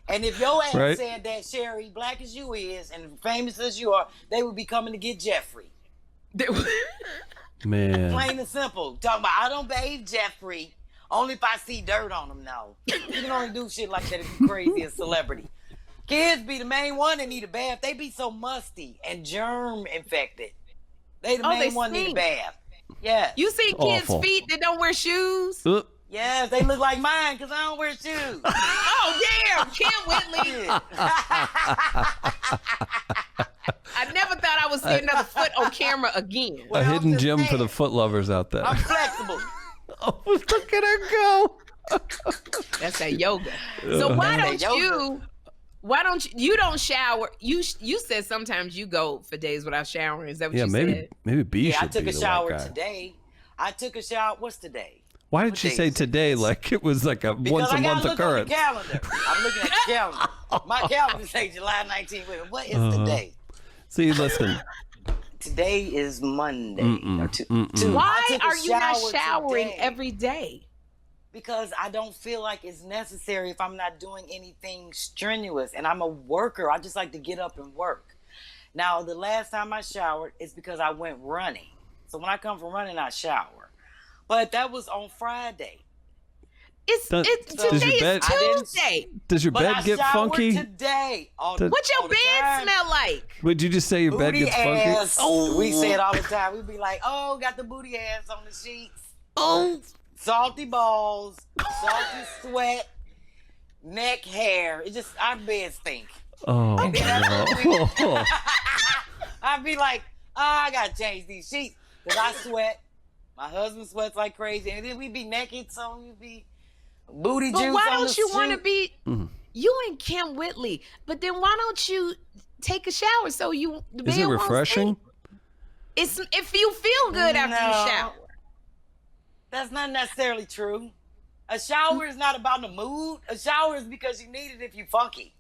And if your ass said that, Sherri, black as you is and famous as you are, they would be coming to get Jeffrey. Man. Plain and simple. Talking about, I don't bathe Jeffrey. Only if I see dirt on him, no. You can only do shit like that if you're crazy as celebrity. Kids be the main one that need a bath. They be so musty and germ infected. They the main one need a bath. Yeah. You see kids' feet that don't wear shoes? Yes, they look like mine because I don't wear shoes. Oh, damn. Kym Whitley. I never thought I would see another foot on camera again. A hidden gem for the foot lovers out there. I'm flexible. Oh, look at her go. That's that yoga. So why don't you don't shower? You said sometimes you go for days without showering. Is that what you said? Maybe B should I took be a the shower white guy. today. I took a shower. What's today? Why did she say today like it was like a once a month occurrence? I'm looking at the calendar. My calendar says July 19th. What is today? See, listen. Today is Monday. Why are you not showering every day? Because I don't feel like it's necessary if I'm not doing anything strenuous. And I'm a worker. I just like to get up and work. Now, the last time I showered is because I went running. So when I come from running, I shower. But that was on Friday. Today is Tuesday. Does your bed get funky? Today. What's your bed smell like? Would you just say your bed gets funky? Oh, we say it all the time. We be like, oh, got the booty ass on the sheets. Oh, salty balls, salty sweat, neck hair. It just our beds stink. Oh, no. I'd be like, I gotta change these sheets because I sweat. My husband sweats like crazy, and then we be naked, so we be booty juice. But why don't you want to be you and Kym Whitley? But then why don't you take a shower so you? Is it refreshing? It's if you feel good after you shower. That's not necessarily true. A shower is not about the mood. A shower is because you need it if you funky.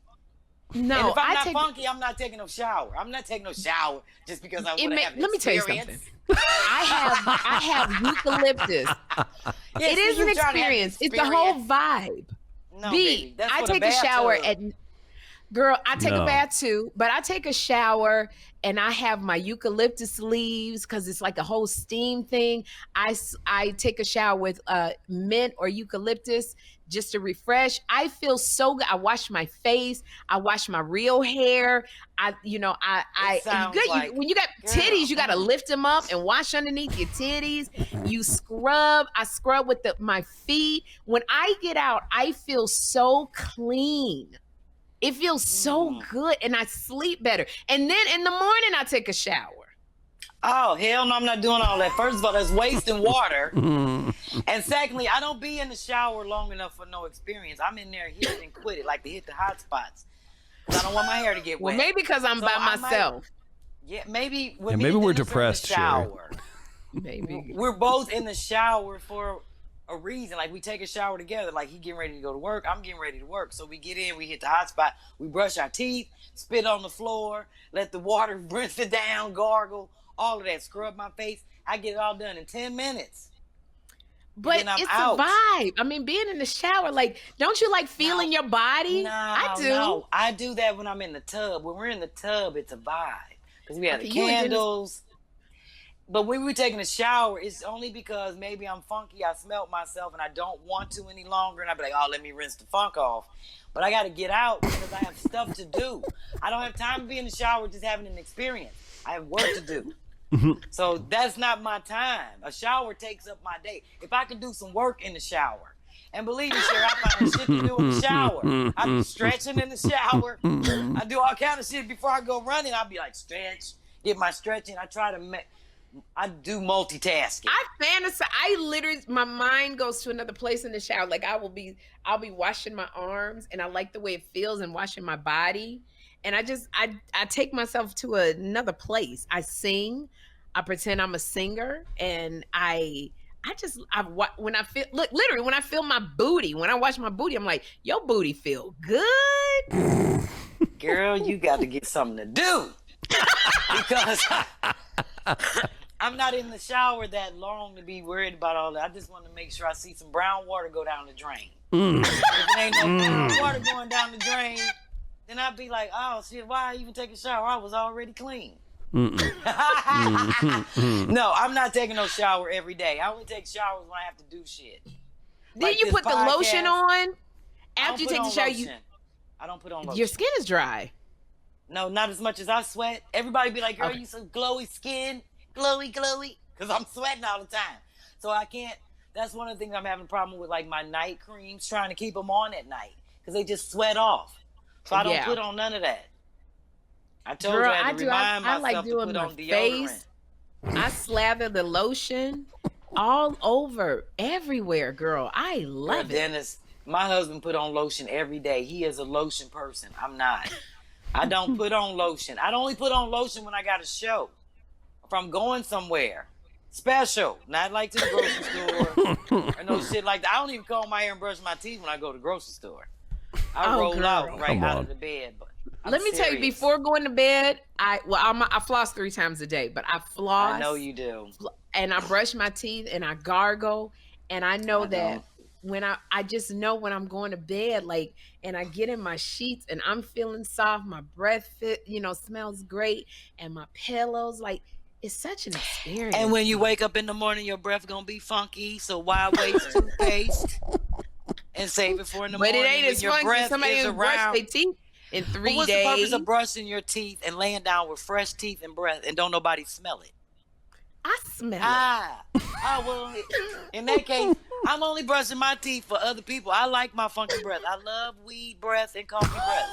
No, and if I'm not funky, I'm not taking no shower. I'm not taking no shower just because I want to have an Let me tell you something. I have eucalyptus. It is an experience. It's the whole vibe. No, baby, I take a shower at. Girl, I take a bath too, but I take a shower and I have my eucalyptus leaves because it's like a whole steam thing. I take a shower with mint or eucalyptus just to refresh. I feel so good. I wash my face. I wash my real hair. When you got titties, you got to lift them up and wash underneath your titties. You scrub. I scrub with my feet. When I get out, I feel so clean. It feels so good, and I sleep better. And then in the morning, I take a shower. Oh, hell no, I'm not doing all that. First of all, that's wasting water. And secondly, I don't be in the shower long enough for no experience. I'm in there hit and quit it, like to hit the hot spots. I don't want my hair to get wet. Well, maybe because I'm by myself. Maybe we're depressed, Sherri. Maybe. We're both in the shower for a reason. Like we take a shower together, like he getting ready to go to work, I'm getting ready to work, so we get in, we hit the hot spot, we brush our teeth, spit on the floor, let the water rinse it down, gargle, all of that, scrub my face. I get it all done in 10 minutes. But it's out. A vibe. I mean, being in the shower, like, don't you like feeling your body? No, I do. No, I do that when I'm in the tub. When we're in the tub, it's a vibe because we have the candles. But when we're taking a shower, it's only because maybe I'm funky, I smelt myself, and I don't want to any longer. And I'd be like, oh, let me rinse the funk off. But I got to get out because I have stuff to do. I don't have time to be in the shower just having an experience. I have work to do. So that's not my time. A shower takes up my day. If I could do some work in the shower, and believe me, Sherri, I find shit to do in the shower. I be stretching in the shower. I do all kind of shit before I go running. I'll be like, stretch, get my stretching. I do multitasking. I fantasize. I literally, my mind goes to another place in the shower. Like I'll be washing my arms, and I like the way it feels, and washing my body. And I take myself to another place. I sing. I pretend I'm a singer, and when I feel my booty, when I wash my booty, I'm like, your booty feel good. Girl, you got to get something to do because I'm not in the shower that long to be worried about all that. I just want to make sure I see some brown water go down the drain. If there ain't no brown water going down the drain, then I'd be like, oh shit, why I even take a shower? I was already clean. No, I'm not taking no shower every day. I only take showers when I have to do shit. Then Like you put the lotion on after you take the shower. I don't put on lotion. Your skin is dry. No, not as much as I sweat. Everybody be like, girl, Okay. you so glowy skin, glowy, because I'm sweating all the time. So I can't. That's one of the things I'm having a problem with, like my night creams, trying to keep them on at night because they just sweat off. So I don't put on none of that. I told you I had to remind myself to put on deodorant. I slather the lotion all over, everywhere, girl. I love it. Dennis, my husband put on lotion every day. He is a lotion person. I'm not. I don't put on lotion. I only put on lotion when I got a show. If I'm going somewhere special, not like to the grocery store or no shit like that. I don't even comb my hair and brush my teeth when I go to the grocery store. I roll out out of the bed. But let me tell you, before going to bed, I floss 3 times a day, but I floss. I know you do. And I brush my teeth and I gargle, and I know that when I just know when I'm going to bed, like, and I get in my sheets and I'm feeling soft, my breath smells great, and my pillows, like, it's such an experience. And when you wake up in the morning, your breath gonna be funky, so why waste toothpaste and save it for in the morning? But it ain't as funky. Somebody who brush their teeth in 3 days. What's the purpose of brushing your teeth and laying down with fresh teeth and breath and don't nobody smell it? I smell it. Well, in that case, I'm only brushing my teeth for other people. I like my funky breath. I love weed breath and coffee breath.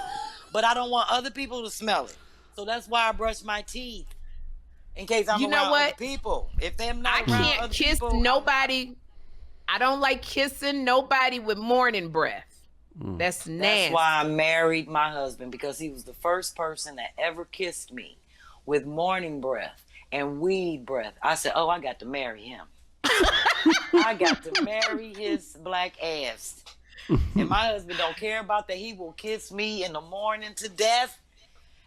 But I don't want other people to smell it. So that's why I brush my teeth. In case I'm around other people. If they're not around I can't kiss people, nobody. I don't like kissing nobody with morning breath. That's nasty. That's why I married my husband, because he was the first person that ever kissed me with morning breath and weed breath. I said, I got to marry him. I got to marry his black ass. And my husband don't care about that. He will kiss me in the morning to death.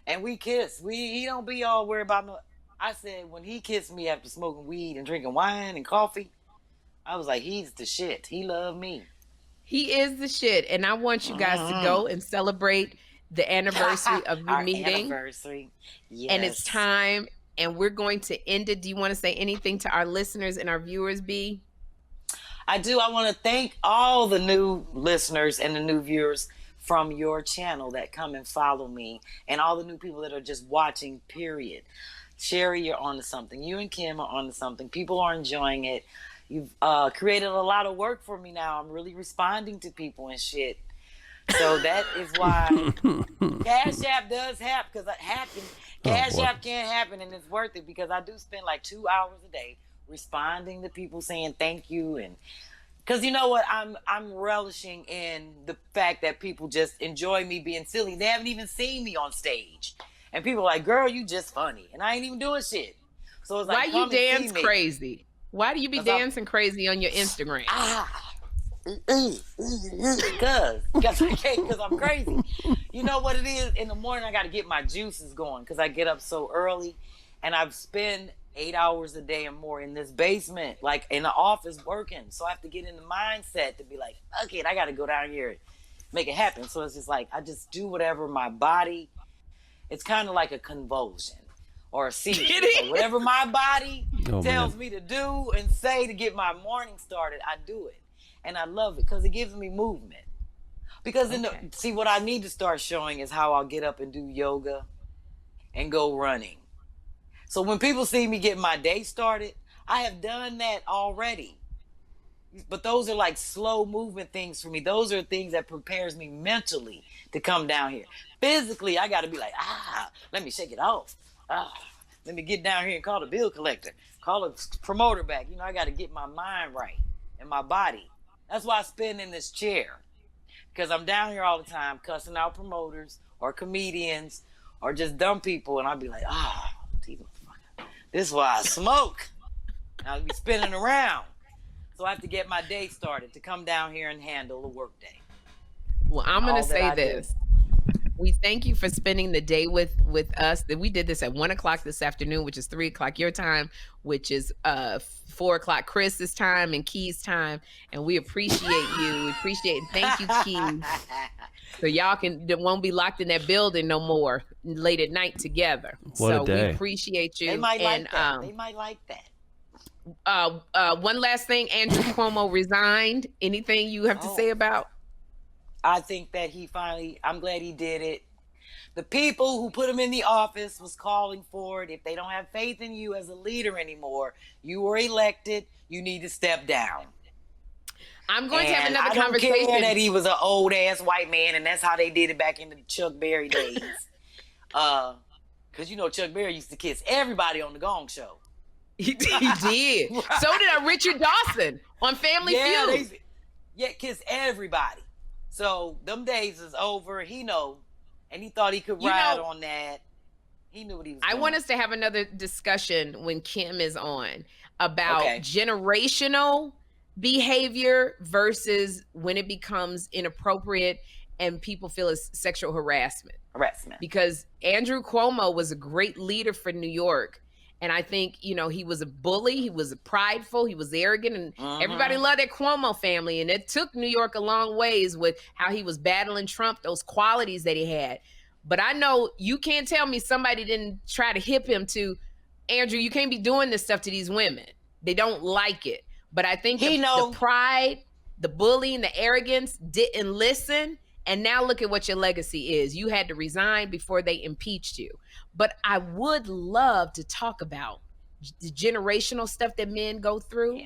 And we kiss. He don't be all worried about me. I said, when he kissed me after smoking weed and drinking wine and coffee, I was like, he's the shit. He loved me. He is the shit. And I want you guys to go and celebrate the anniversary of your meeting. Anniversary. Yes. And it's time. And we're going to end it. Do you want to say anything to our listeners and our viewers, B? I do. I want to thank all the new listeners and the new viewers from your channel that come and follow me, and all the new people that are just watching, period. Sherri, you're on to something. You and Kym are on to something. People are enjoying it. You've created a lot of work for me now. I'm really responding to people and shit. So that is why CashApp does happen, because CashApp can happen, and it's worth it, because I do spend like 2 hours a day responding to people saying thank you. And because you know what, I'm relishing in the fact that people just enjoy me being silly. They haven't even seen me on stage, and people are like, girl, you just funny, and I ain't even doing shit. So it's like, why you dance crazy? Why do you be dancing crazy on your Instagram? Because I'm crazy. You know what it is? In the morning, I got to get my juices going, because I get up so early, and I've spent 8 hours a day or more in this basement, like in the office working. So I have to get in the mindset to be like, okay, I got to go down here and make it happen. So it's just like, I just do whatever my body, it's kind of like a convulsion or a seizure. So whatever my body tells me to do and say to get my morning started, I do it. And I love it because it gives me movement. Because see, what I need to start showing is how I'll get up and do yoga and go running. So when people see me get my day started, I have done that already. But those are like slow movement things for me. Those are things that prepares me mentally to come down here. Physically, I got to be like, let me shake it off. Let me get down here and call the bill collector. Call a promoter back. You know, I got to get my mind right and my body. That's why I spin in this chair. Because I'm down here all the time cussing out promoters or comedians or just dumb people. And I'll be like, this is why I smoke. I'll be spinning around. So I have to get my day started to come down here and handle a work day. Well, I'm going to say this. We thank you for spending the day with us. We did this at 1:00 this afternoon, which is 3:00 your time, which is 4:00 Chris's time and Key's time. And we appreciate you. We appreciate it. Thank you, Key. So y'all won't be locked in that building no more late at night together. What a day. We appreciate you. They might like that. They might like that. One last thing, Andrew Cuomo resigned. Anything you have to say about? I think that I'm glad he did it. The people who put him in the office was calling for it. If they don't have faith in you as a leader anymore, you were elected, you need to step down. I'm going to have another conversation. I don't care that he was an old ass white man, and that's how they did it back in the Chuck Berry days. Because Chuck Berry used to kiss everybody on the Gong Show. He did. Right. So did Richard Dawson on Family Feud. Kiss everybody. So them days is over. He know, and he thought he could ride on that. He knew what he was doing. I want us to have another discussion when Kym is on about generational behavior versus when it becomes inappropriate and people feel it's sexual harassment. Because Andrew Cuomo was a great leader for New York. And I think, he was a bully, he was prideful, he was arrogant, and everybody loved that Cuomo family. And it took New York a long ways with how he was battling Trump, those qualities that he had. But I know you can't tell me somebody didn't try to hip him to, Andrew, you can't be doing this stuff to these women. They don't like it. But I think the pride, the bullying, the arrogance didn't listen. And now look at what your legacy is. You had to resign before they impeached you. But I would love to talk about the generational stuff that men go through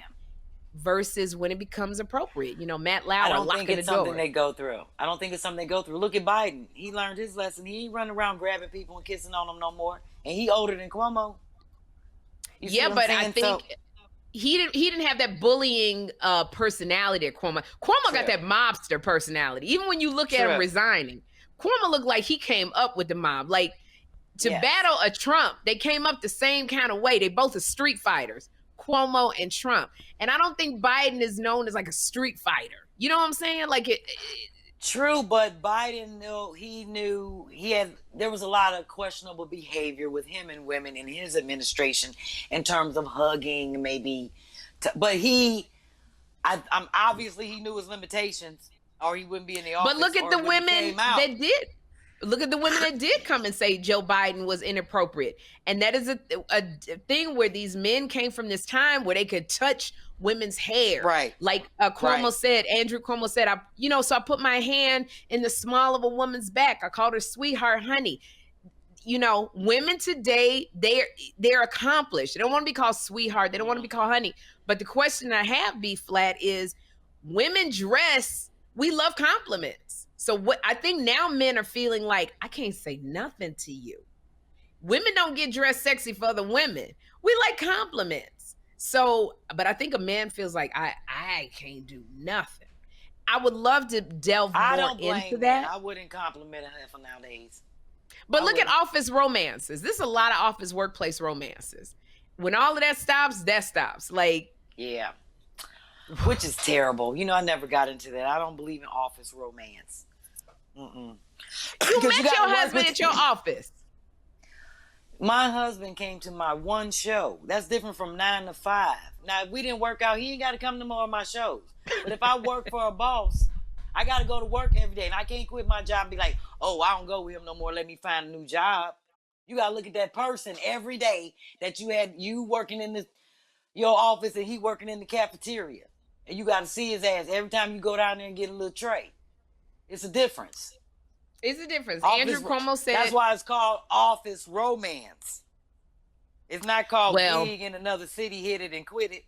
versus when it becomes appropriate. Matt Lauer locking the door. I don't think it's something they go through. I don't think it's something they go through. Look at Biden. He learned his lesson. He ain't running around grabbing people and kissing on them no more. And he older than Cuomo. But I think... He didn't have that bullying personality at Cuomo. Cuomo got that mobster personality. Even when you look at him resigning, Cuomo looked like he came up with the mob. Like, to battle a Trump, they came up the same kind of way. They both are street fighters, Cuomo and Trump. And I don't think Biden is known as like a street fighter. You know what I'm saying? Like True, but Biden there was a lot of questionable behavior with him and women in his administration in terms of hugging, maybe. But I'm obviously he knew his limitations, or he wouldn't be in the office. But look at the women that did. Look at the women that did come and say Joe Biden was inappropriate. And that is a thing where these men came from this time where they could touch women's hair. Right. Like Cuomo said, Andrew Cuomo said, so I put my hand in the small of a woman's back. I called her sweetheart, honey. Women today, they're accomplished. They don't want to be called sweetheart. They don't want to be called honey. But the question I have, B Phlat, is women dress, we love compliments. So what I think now men are feeling like, I can't say nothing to you. Women don't get dressed sexy for other women. We like compliments. So, but I think a man feels like, I can't do nothing. I would love to delve more into that. I wouldn't compliment her for nowadays. But look at office romances. This is a lot of office workplace romances. When all of that stops. Like, yeah. Which is terrible. I never got into that. I don't believe in office romance. You met your husband at your office. My husband came to my one show. That's different from 9 to 5. Now, if we didn't work out, he ain't got to come to more of my shows. But if I work for a boss, I got to go to work every day. And I can't quit my job and be like, oh, I don't go with him no more. Let me find a new job. You got to look at that person every day that you working in your office and he working in the cafeteria. And you got to see his ass every time you go down there and get a little tray. It's a difference. It's a difference. Andrew Cuomo said... That's why it's called office romance. It's not called being in another city, hit it and quit it.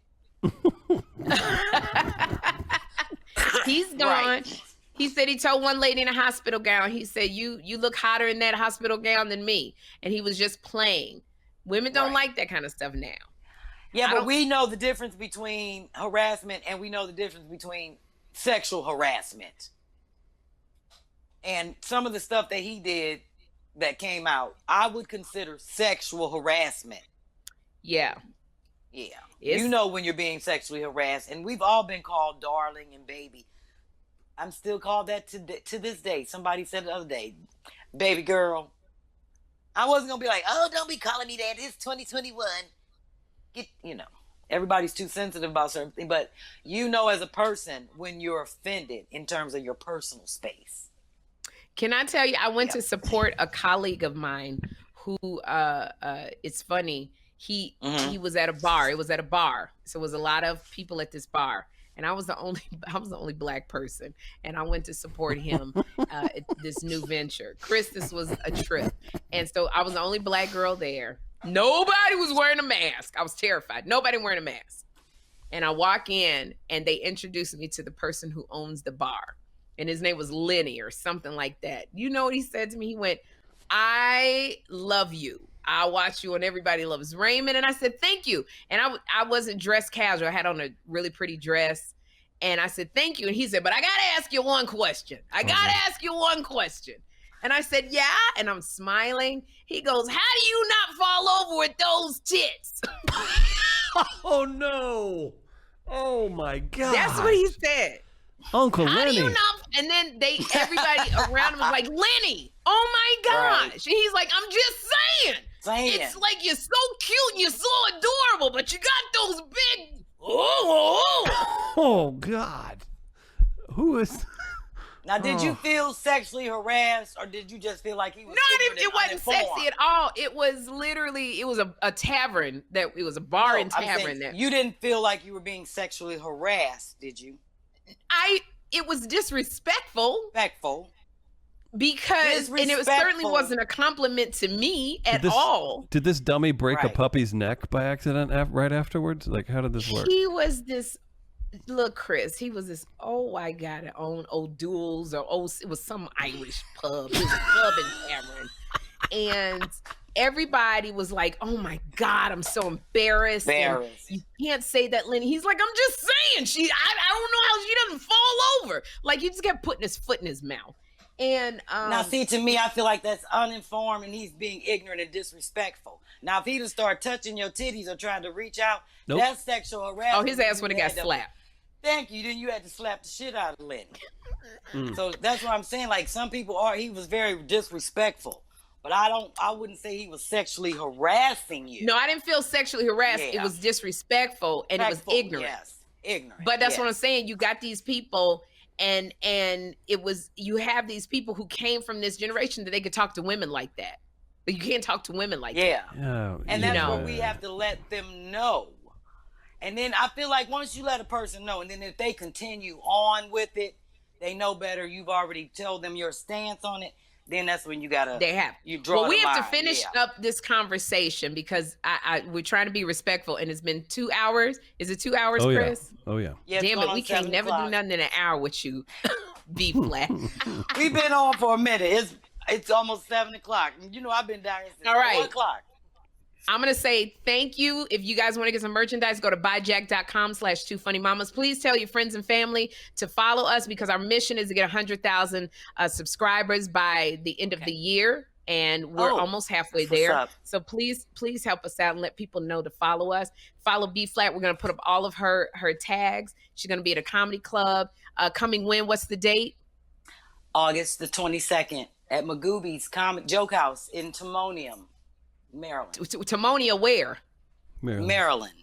He's gone. Right. He said he told one lady in a hospital gown, he said, you look hotter in that hospital gown than me. And he was just playing. Women don't like that kind of stuff now. Yeah, but we know the difference between harassment and we know the difference between sexual harassment. And some of the stuff that he did that came out, I would consider sexual harassment. Yeah. Yeah. You know when you're being sexually harassed. And we've all been called darling and baby. I'm still called that to this day. Somebody said the other day, baby girl. I wasn't going to be like, oh, don't be calling me that. It's 2021. Everybody's too sensitive about certain things. But as a person when you're offended in terms of your personal space. Can I tell you, I went to support a colleague of mine who, it's funny. He was at a bar. It was at a bar. So it was a lot of people at this bar. And I was the only Black person. And I went to support him at this new venture. Chris, this was a trip. And so I was the only Black girl there. Nobody was wearing a mask. I was terrified. Nobody wearing a mask. And I walk in and they introduced me to the person who owns the bar. And his name was Lenny or something like that. You know what he said to me? He went, "I love you. I watch you on Everybody Loves Raymond." And I said, "Thank you." And I wasn't dressed casual. I had on a really pretty dress. And I said, "Thank you." And he said, "But I got to ask you one question. And I said, "Yeah." And I'm smiling. He goes, "How do you not fall over with those tits?" Oh, no. Oh, my God. That's what he said. Uncle Lenny. How do you not? And then everybody around him was like, "Lenny, oh my gosh." Right. And he's like, "I'm just saying. It's like you're so cute and you're so adorable, but you got those big, Oh, God. Who is... Now, did you feel sexually harassed, or did you just feel like he was? No, it wasn't sexy at all. It was literally, it was a tavern it was a bar and tavern. You didn't feel like you were being sexually harassed, did you? It was disrespectful. Because, and it certainly wasn't a compliment to me at all. Did this dummy break a puppy's neck by accident right afterwards? Like, how did this work? He was this, look, Chris, he was this, I got it on O'Doul's or it was some Irish pub. It was a pub and tavern. And everybody was like, "Oh my God, I'm so embarrassed. You can't say that, Lenny." He's like, "I'm just saying, I don't know how she doesn't fall over." Like, he just kept putting his foot in his mouth. And now, see, to me, I feel like that's uninformed and he's being ignorant and disrespectful. Now, if he'd start touching your titties or trying to reach out, that's sexual harassment. Oh, his ass would have got slapped. Thank you. Then you had to slap the shit out of Lenny. So that's what I'm saying. Like, some people he was very disrespectful. But I wouldn't say he was sexually harassing you. No, I didn't feel sexually harassed. Yeah. It was disrespectful and it was ignorant. Yes, ignorant. But that's what I'm saying. You got these people and you have these people who came from this generation that they could talk to women like that. But you can't talk to women like that. Yeah. And that's what we have to let them know. And then I feel like once you let a person know, and then if they continue on with it, they know better. You've already told them your stance on it. Then that's when you gotta. They have. You draw. Well, we have to finish up this conversation because we're trying to be respectful, and it's been 2 hours. Is it 2 hours, Chris? Oh yeah. Damn it, we can't never do nothing in an hour with you, B Phlat. We've been on for a minute. It's almost 7 o'clock. You know I've been down here since 4 o'clock. I'm going to say thank you. If you guys want to get some merchandise, go to buyjack.com/2funnymamas. Please tell your friends and family to follow us because our mission is to get 100,000 subscribers by the end of the year. And we're almost halfway there. So please help us out and let people know to follow us. Follow B Phlat. We're going to put up all of her tags. She's going to be at a comedy club. Coming when? What's the date? August the 22nd at Magooby's Joke House in Timonium, Maryland. Timonia where? Maryland.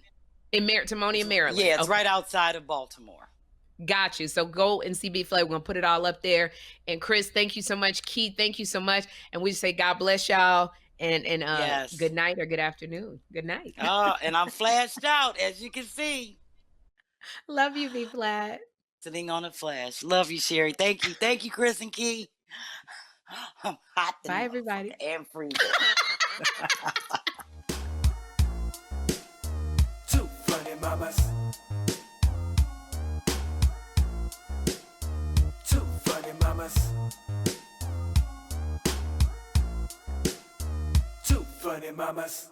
In Timonia, Maryland. Yeah, it's right outside of Baltimore. Got you. So go and see B Phlat. We're going to put it all up there. And Chris, thank you so much. Keith, thank you so much. And we just say God bless y'all. And yes. Good night or good afternoon. Good night. And I'm flashed out, as you can see. Love you, B Phlat. Sitting on a flash. Love you, Sherri. Thank you. Thank you, Chris and Key. I'm hot. Bye, everybody. And freezing. Two funny mamas. Two funny mamas. Two funny mamas.